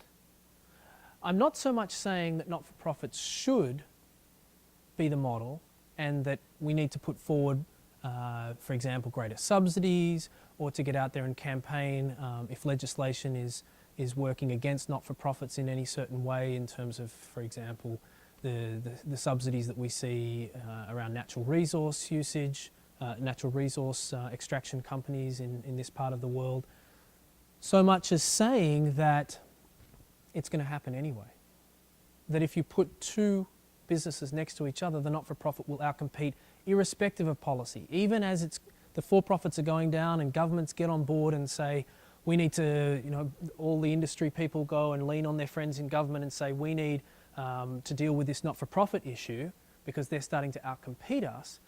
[SPEAKER 1] I'm not so much saying that not-for-profits should be the model and that we need to put forward, for example, greater subsidies or to get out there and campaign if legislation is working against not-for-profits in any certain way in terms of, for example, the subsidies that we see around natural resource usage, natural resource extraction companies in this part of the world, so much as saying that it's going to happen anyway. That if you put two businesses next to each other, the not-for-profit will outcompete irrespective of policy. Even as the for-profits are going down and governments get on board and say, we need to, all the industry people go and lean on their friends in government and say, we need to deal with this not-for-profit issue because they're starting to outcompete us,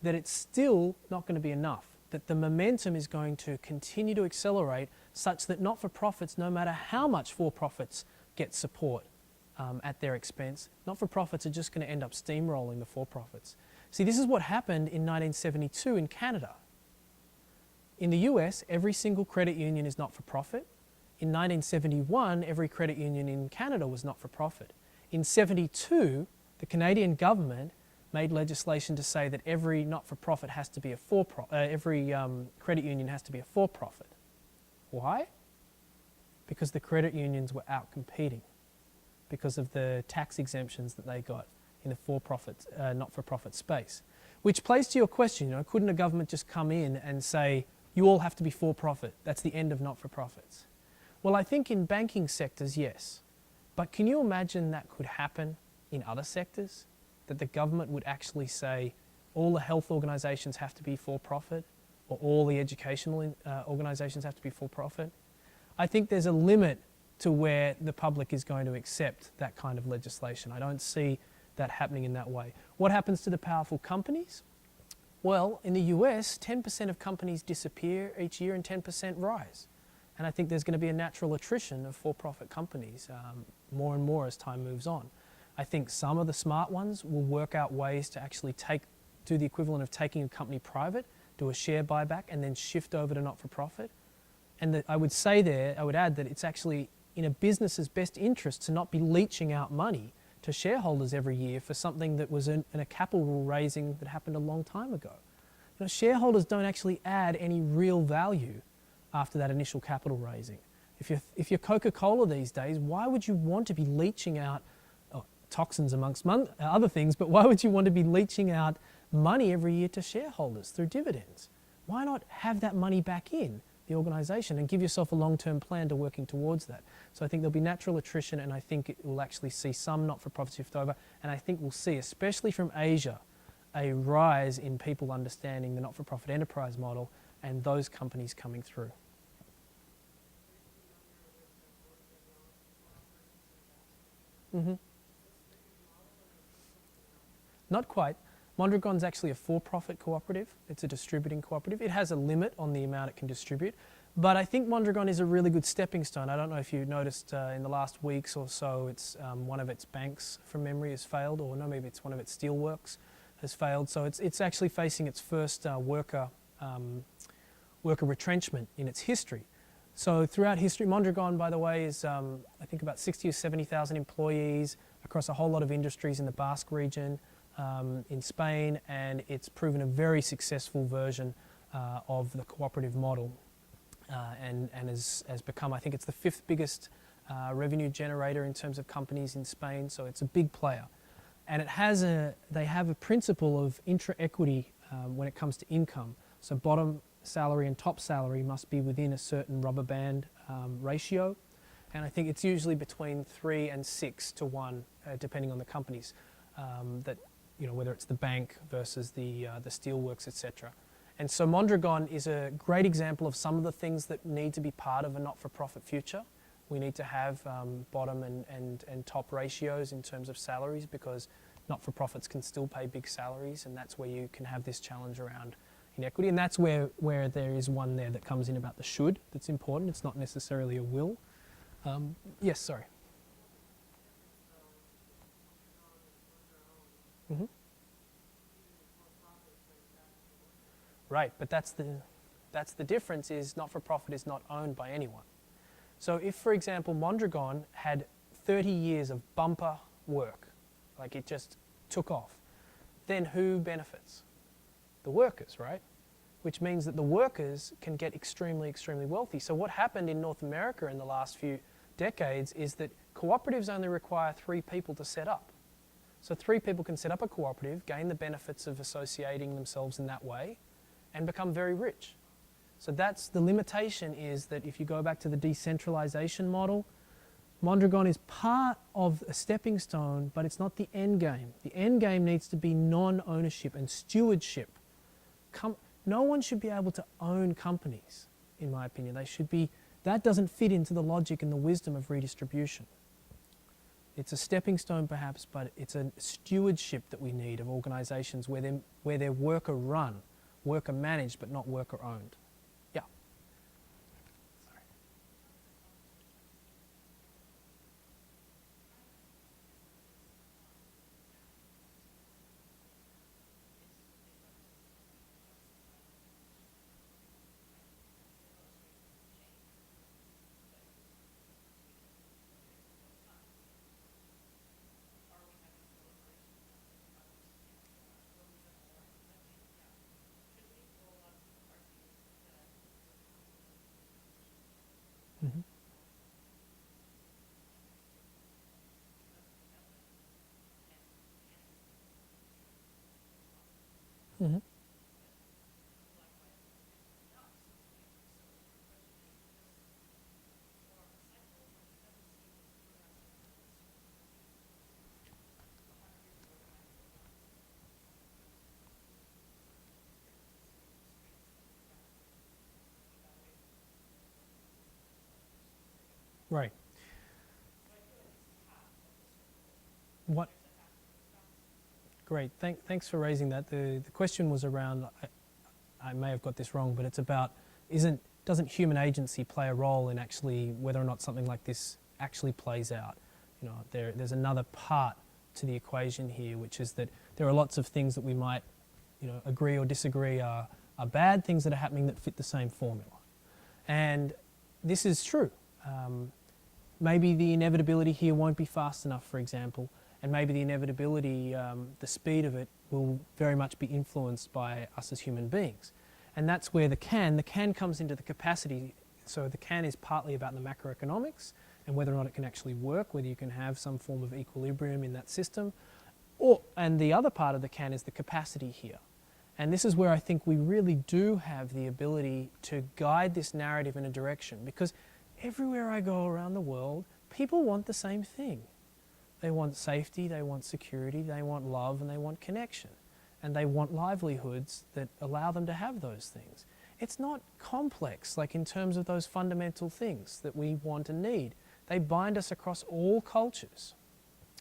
[SPEAKER 1] that it's still not going to be enough. That the momentum is going to continue to accelerate such that not-for-profits, no matter how much for-profits get support at their expense, not-for-profits are just going to end up steamrolling the for-profits. See, this is what happened in 1972 in Canada. In the US, every single credit union is not-for-profit. In 1971, every credit union in Canada was not-for-profit. In 72, the Canadian government made legislation to say that every not-for-profit has to be every credit union has to be a for-profit. Why? Because the credit unions were out competing because of the tax exemptions that they got in the for-profit, not-for-profit space. Which plays to your question, couldn't a government just come in and say, you all have to be for-profit. That's the end of not-for-profits. Well, I think in banking sectors, yes. But can you imagine that could happen in other sectors? That the government would actually say all the health organisations have to be for-profit, or all the educational organisations have to be for-profit? I think there's a limit to where the public is going to accept that kind of legislation. I don't see that happening in that way. What happens to the powerful companies? Well, in the US, 10% of companies disappear each year and 10% rise. And I think there's going to be a natural attrition of for-profit companies more and more as time moves on. I think some of the smart ones will work out ways to actually do the equivalent of taking a company private, do a share buyback, and then shift over to not-for-profit. And I would add that it's actually in a business's best interest to not be leeching out money to shareholders every year for something that was in a capital raising that happened a long time ago. You know, shareholders don't actually add any real value after that initial capital raising. If you're Coca-Cola these days, why would you want to be leeching out toxins amongst other things, but why would you want to be leeching out money every year to shareholders through dividends? Why not have that money back in the organisation and give yourself a long-term plan to working towards that? So I think there'll be natural attrition, and I think it will actually see some not-for-profit shift over, and I think we'll see, especially from Asia, a rise in people understanding the not-for-profit enterprise model and those companies coming through. Mm-hmm. Not quite. Mondragon's actually a for-profit cooperative. It's a distributing cooperative. It has a limit on the amount it can distribute. But I think Mondragon is a really good stepping stone. I don't know if you noticed in the last weeks or so, it's one of its banks from memory has failed, or no, maybe it's one of its steelworks has failed. So it's actually facing its first worker retrenchment in its history. So throughout history, Mondragon, by the way, is I think about 60 or 70,000 employees across a whole lot of industries in the Basque region, in Spain, and it's proven a very successful version of the cooperative model, and has become, I think it's the 5th biggest revenue generator in terms of companies in Spain, so it's a big player. And they have a principle of intra-equity when it comes to income. So bottom salary and top salary must be within a certain rubber band ratio, and I think it's usually between 3 and 6 to 1, depending on the companies, whether it's the bank versus the steelworks, etc. And so Mondragon is a great example of some of the things that need to be part of a not-for-profit future. We need to have bottom and top ratios in terms of salaries, because not-for-profits can still pay big salaries, and that's where you can have this challenge around inequity. And that's where there is one there that comes in about the should that's important. It's not necessarily a will. Yes, sorry. Mm-hmm. Right, but that's the difference, is not-for-profit is not owned by anyone. So if, for example, Mondragon had 30 years of bumper work, like it just took off, then who benefits? The workers, right? Which means that the workers can get extremely, extremely wealthy. So what happened in North America in the last few decades is that cooperatives only require 3 people to set up. So 3 people can set up a cooperative, gain the benefits of associating themselves in that way, and become very rich. So that's the limitation, is that if you go back to the decentralization model, Mondragon is part of a stepping stone, but it's not the end game. The end game needs to be non-ownership and stewardship. No one should be able to own companies, in my opinion. That doesn't fit into the logic and the wisdom of redistribution. It's a stepping stone perhaps, but it's a stewardship that we need of organisations where they're worker run, worker managed, but not worker owned. Yeah. Sorry. Mm-hmm. Mm-hmm. Right. What? Great. Thanks for raising that. The question was around, I may have got this wrong, but it's about, doesn't human agency play a role in actually whether or not something like this actually plays out? You know, there's another part to the equation here, which is that there are lots of things that we might, agree or disagree are bad things that are happening that fit the same formula. And this is true. Maybe the inevitability here won't be fast enough, for example, and maybe the inevitability, the speed of it will very much be influenced by us as human beings. And that's where the can comes into the capacity. So the can is partly about the macroeconomics and whether or not it can actually work, whether you can have some form of equilibrium in that system. And the other part of the can is the capacity here. And this is where I think we really do have the ability to guide this narrative in a direction, because everywhere I go around the world, people want the same thing. They want safety, they want security, they want love, and they want connection. And they want livelihoods that allow them to have those things. It's not complex, like in terms of those fundamental things that we want and need. They bind us across all cultures.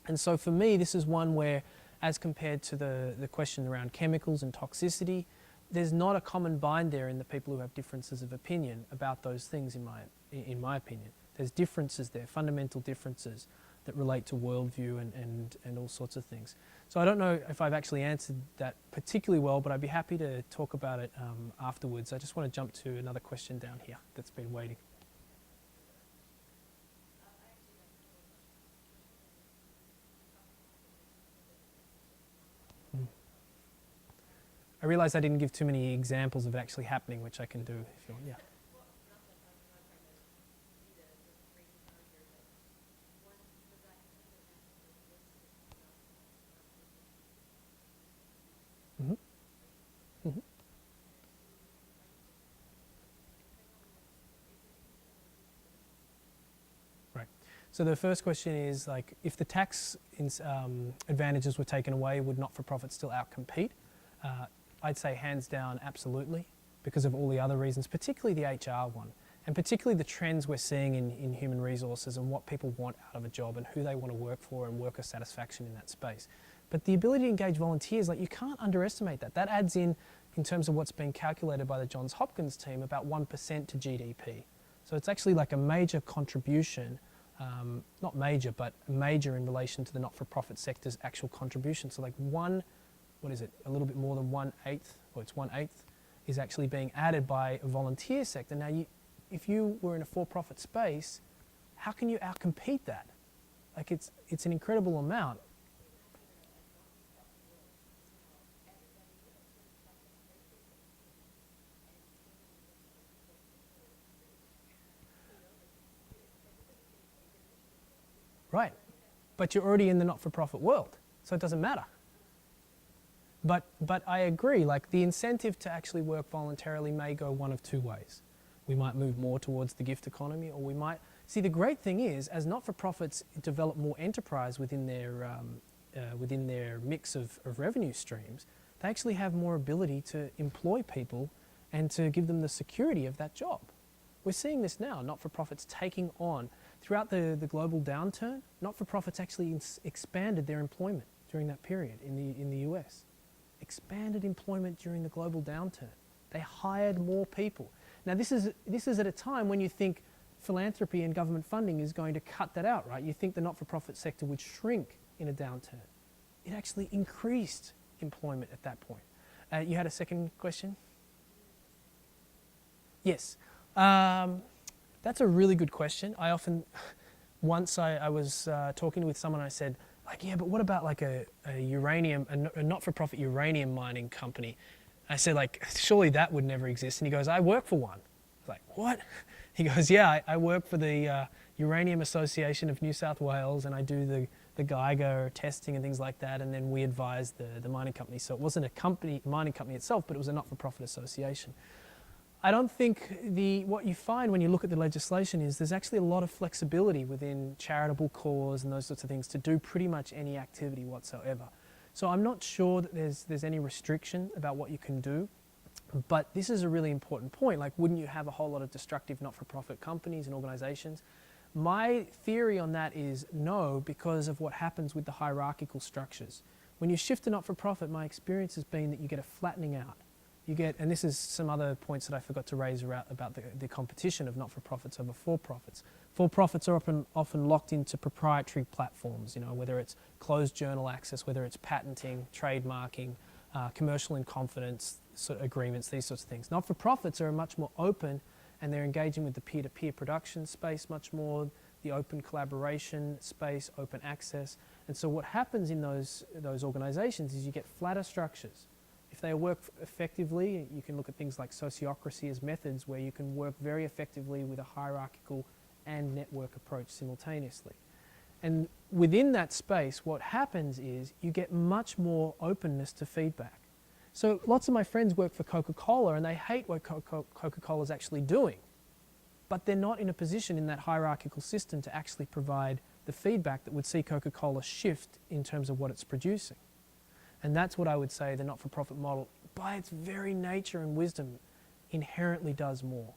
[SPEAKER 1] And so for me, this is one where, as compared to the question around chemicals and toxicity, there's not a common bind there in the people who have differences of opinion about those things, in my opinion. There's differences there, fundamental differences that relate to worldview and all sorts of things. So I don't know if I've actually answered that particularly well, but I'd be happy to talk about it afterwards. I just want to jump to another question down here that's been waiting. I realise I didn't give too many examples of it actually happening, which I can do if you want. Yeah. Mm-hmm. Right. So the first question is, like, if the tax advantages were taken away, would not-for-profits still outcompete? I'd say hands down, absolutely, because of all the other reasons, particularly the HR one, and particularly the trends we're seeing in human resources and what people want out of a job and who they want to work for and worker satisfaction in that space. But the ability to engage volunteers, like, you can't underestimate that. That adds in terms of what's been calculated by the Johns Hopkins team, about 1% to GDP. So it's actually like a major contribution, not major, but major in relation to the not-for-profit sector's actual contribution. So like a little bit more than 1/8, or it's 1/8, is actually being added by a volunteer sector. Now, if you were in a for-profit space, how can you outcompete that? Like, it's an incredible amount. Right, but you're already in the not-for-profit world, so it doesn't matter. But I agree, like, the incentive to actually work voluntarily may go one of two ways. We might move more towards the gift economy, or we might... See, the great thing is, as not-for-profits develop more enterprise within their mix of revenue streams, they actually have more ability to employ people and to give them the security of that job. We're seeing this now, not-for-profits taking on... Throughout the global downturn, not-for-profits actually expanded their employment during that period in the US. Expanded employment during the global downturn. They hired more people. Now, this is at a time when you think philanthropy and government funding is going to cut that out, right? You think the not-for-profit sector would shrink in a downturn. It actually increased employment at that point. You had a second question? Yes. That's a really good question. Once I was talking with someone, I said, like, yeah, but what about like a not-for-profit uranium mining company? I said, like, surely that would never exist. And he goes, I work for one. I was like, what? He goes, yeah, I work for the Uranium Association of New South Wales, and I do the Geiger testing and things like that, and then we advise the mining company. So it wasn't a mining company itself, but it was a not-for-profit association. I don't think what you find when you look at the legislation is there's actually a lot of flexibility within charitable cause and those sorts of things to do pretty much any activity whatsoever. So I'm not sure that there's any restriction about what you can do, but this is a really important point. Like, wouldn't you have a whole lot of destructive not-for-profit companies and organisations? My theory on that is no, because of what happens with the hierarchical structures. When you shift to not-for-profit, my experience has been that you get a flattening out. You get, and this is some other points that I forgot to raise about the competition of not-for-profits over for-profits. For-profits are often locked into proprietary platforms, you know, whether it's closed journal access, whether it's patenting, trademarking, commercial in confidence sort of agreements, these sorts of things. Not-for-profits are much more open, and they're engaging with the peer-to-peer production space much more, the open collaboration space, open access. And so what happens in those organizations is you get flatter structures. If they work effectively, you can look at things like sociocracy as methods where you can work very effectively with a hierarchical and network approach simultaneously. And within that space, what happens is you get much more openness to feedback. So lots of my friends work for Coca-Cola and they hate what Coca-Cola is actually doing, but they're not in a position in that hierarchical system to actually provide the feedback that would see Coca-Cola shift in terms of what it's producing. And that's what I would say the not-for-profit model, by its very nature and wisdom, inherently does more,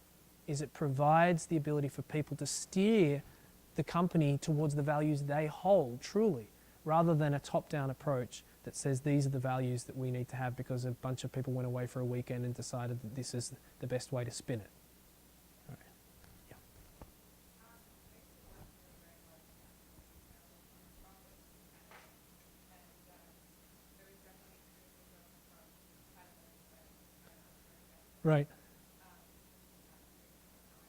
[SPEAKER 1] is it provides the ability for people to steer the company towards the values they hold truly, rather than a top-down approach that says these are the values that we need to have because a bunch of people went away for a weekend and decided that this is the best way to spin it. Right. Yeah. Right.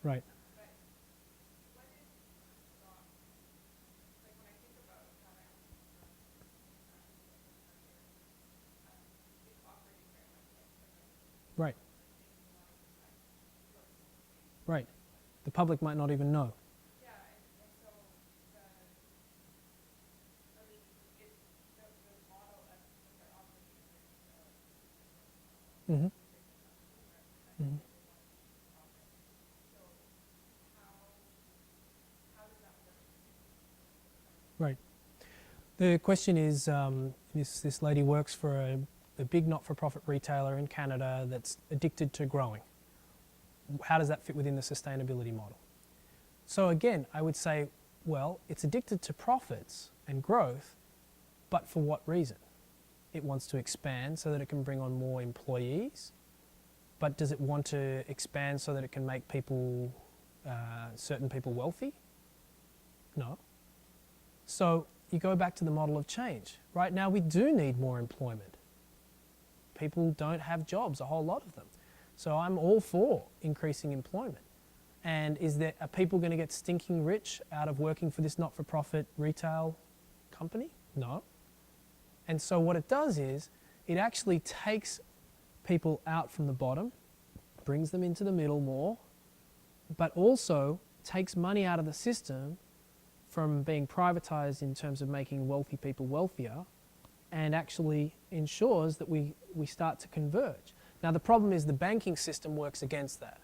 [SPEAKER 1] Right. Right. Right. The public might not even know. Mm-hmm. Mm-hmm. Right. The question is, this lady works for a big not-for-profit retailer in Canada that's addicted to growing. How does that fit within the sustainability model? So again, I would say, well, it's addicted to profits and growth, but for what reason? It wants to expand so that it can bring on more employees, but does it want to expand so that it can make people, certain people wealthy? No. So you go back to the model of change. Right now we do need more employment. People don't have jobs, a whole lot of them. So I'm all for increasing employment. And are people going to get stinking rich out of working for this not-for-profit retail company? No. And so what it does is it actually takes people out from the bottom, brings them into the middle more, but also takes money out of the system from being privatized in terms of making wealthy people wealthier, and actually ensures that we start to converge. Now the problem is the banking system works against that.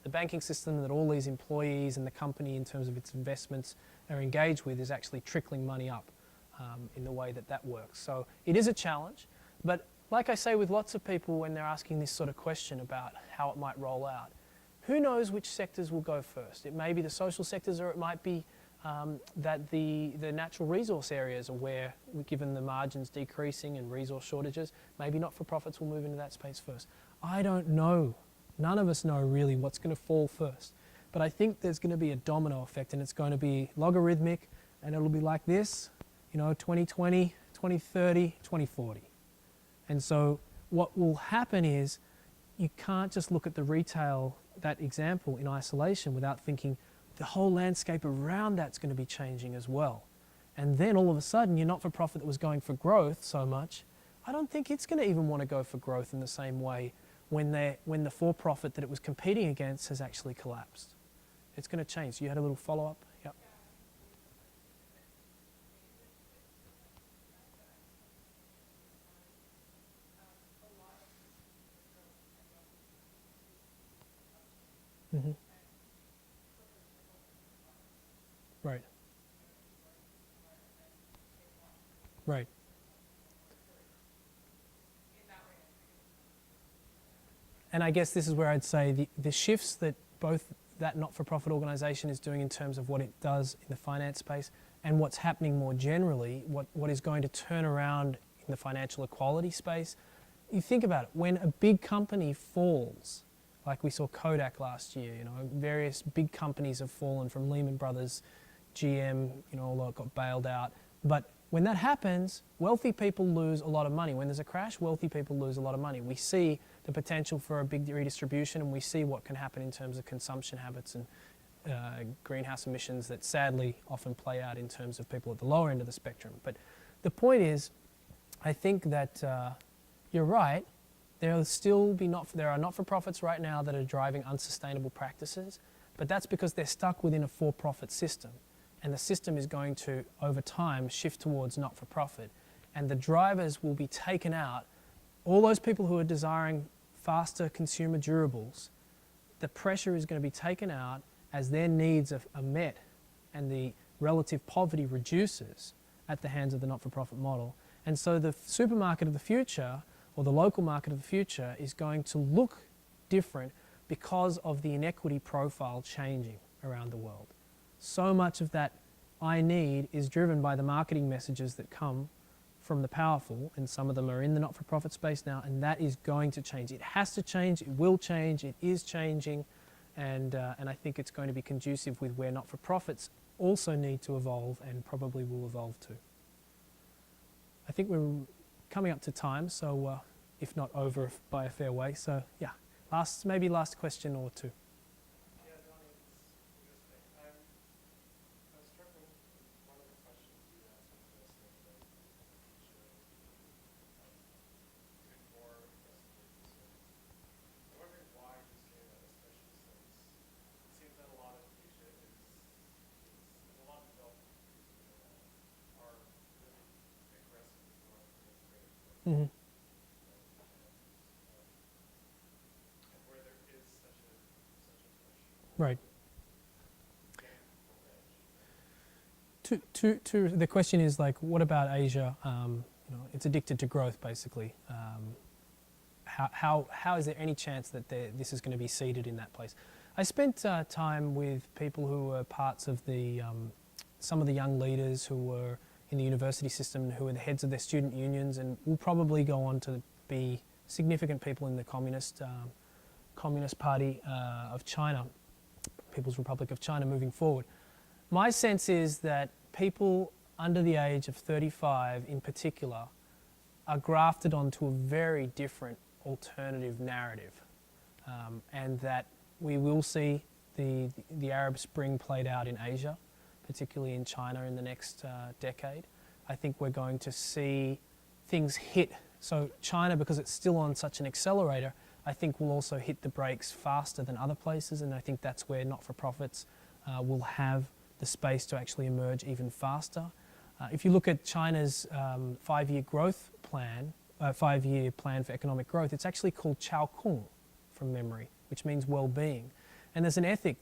[SPEAKER 1] The banking system that all these employees and the company in terms of its investments are engaged with is actually trickling money up in the way that works. So it is a challenge, but like I say with lots of people when they're asking this sort of question about how it might roll out, who knows which sectors will go first? It may be the social sectors, or it might be that the natural resource areas are where, given the margins decreasing and resource shortages, maybe not-for-profits will move into that space first. I don't know. None of us know really what's going to fall first. But I think there's going to be a domino effect, and it's going to be logarithmic, and it'll be like this, 2020, 2030, 2040. And so what will happen is you can't just look at the retail, that example, in isolation without thinking, the whole landscape around that's going to be changing as well. And then all of a sudden, your not-for-profit that was going for growth so much, I don't think it's going to even want to go for growth in the same way when the for-profit that it was competing against has actually collapsed. It's going to change. You had a little follow-up? Yep. Mm-hmm. Right. Right. And I guess this is where I'd say the shifts that both that not-for-profit organisation is doing in terms of what it does in the finance space and what's happening more generally, what is going to turn around in the financial equality space. You think about it, when a big company falls, like we saw Kodak last year, various big companies have fallen from Lehman Brothers, GM, although it got bailed out. But when that happens, wealthy people lose a lot of money. When there's a crash, wealthy people lose a lot of money. We see the potential for a big redistribution, and we see what can happen in terms of consumption habits and greenhouse emissions that sadly often play out in terms of people at the lower end of the spectrum. But the point is, I think that you're right. There are not-for-profits right now that are driving unsustainable practices, but that's because they're stuck within a for-profit system. And the system is going to, over time, shift towards not-for-profit. And the drivers will be taken out. All those people who are desiring faster consumer durables, the pressure is going to be taken out as their needs are met and the relative poverty reduces at the hands of the not-for-profit model. And so the supermarket of the future, or the local market of the future, is going to look different because of the inequity profile changing around the world. So much of that I need is driven by the marketing messages that come from the powerful, and some of them are in the not-for-profit space now, and that is going to change. It has to change, it will change, it is changing, and I think it's going to be conducive with where not-for-profits also need to evolve and probably will evolve to. I think we're coming up to time, so if not over by a fair way, so yeah, maybe last question or two.
[SPEAKER 2] Yeah, Donnie, it's interesting. I was struck with one of the questions you asked yesterday about the future even more aggressively concerns. I'm wondering why you say that, especially since it seems that a lot of Asia is a lot of developed countries are really aggressively going towards greater
[SPEAKER 1] Mm-hmm.
[SPEAKER 2] and where there is such a push.
[SPEAKER 1] Right.
[SPEAKER 2] Getting full edge.
[SPEAKER 1] The question is like, what about Asia? It's addicted to growth, basically. How is there any chance that this is going to be seeded in that place? I spent time with people who were parts of some of the young leaders who were in the university system, who were the heads of their student unions, and will probably go on to be significant people in the Communist Party of China, People's Republic of China, moving forward. My sense is that people under the age of 35 in particular are grafted onto a very different alternative narrative, and that we will see the Arab Spring played out in Asia, particularly in China in the next decade. I think we're going to see things hit. So China, because it's still on such an accelerator, I think will also hit the brakes faster than other places, and I think that's where not-for-profits will have the space to actually emerge even faster. If you look at China's five-year plan for economic growth, it's actually called Chao Kung from memory, which means well-being. And there's an ethic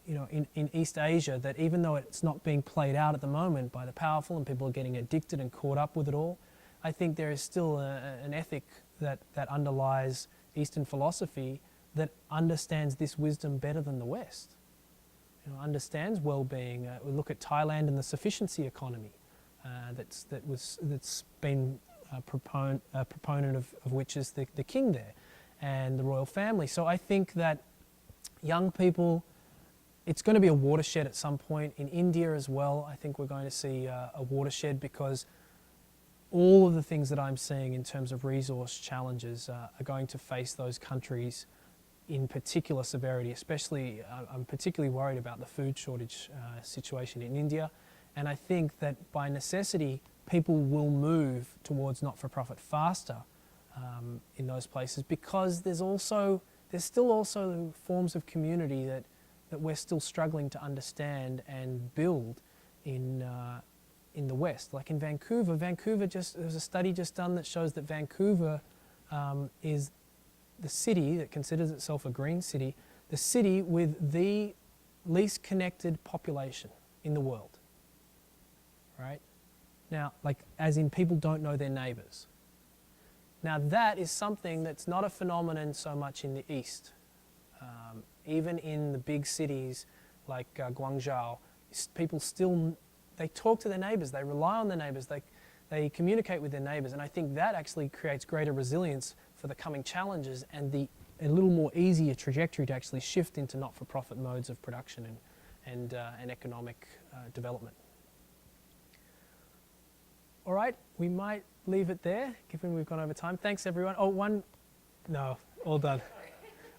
[SPEAKER 1] in East Asia that even though it's not being played out at the moment by the powerful and people are getting addicted and caught up with it all, I think there is still an ethic that underlies Eastern philosophy that understands this wisdom better than the West. Understands well-being. We look at Thailand and the sufficiency economy that's been a proponent of which is the king there and the royal family. So I think that young people, it's going to be a watershed at some point. In India as well, I think we're going to see a watershed, because all of the things that I'm seeing in terms of resource challenges are going to face those countries in particular severity. Especially, I'm particularly worried about the food shortage situation in India. And I think that by necessity, people will move towards not-for-profit faster in those places, because there's still also forms of community that we're still struggling to understand and build in the West. Like in Vancouver, there's a study just done that shows that Vancouver is the city that considers itself a green city, the city with the least connected population in the world, right? Now, like, as in people don't know their neighbours. Now that is something that's not a phenomenon so much in the East. Even in the big cities like Guangzhou, people still, they talk to their neighbours, they rely on their neighbours, they communicate with their neighbours, and I think that actually creates greater resilience for the coming challenges and a little more easier trajectory to actually shift into not-for-profit modes of production and economic development. All right, we might leave it there, given we've gone over time. Thanks, everyone. Oh, no, all done.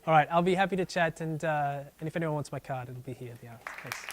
[SPEAKER 1] All right, I'll be happy to chat, and if anyone wants my card, it'll be here at the end. Thanks.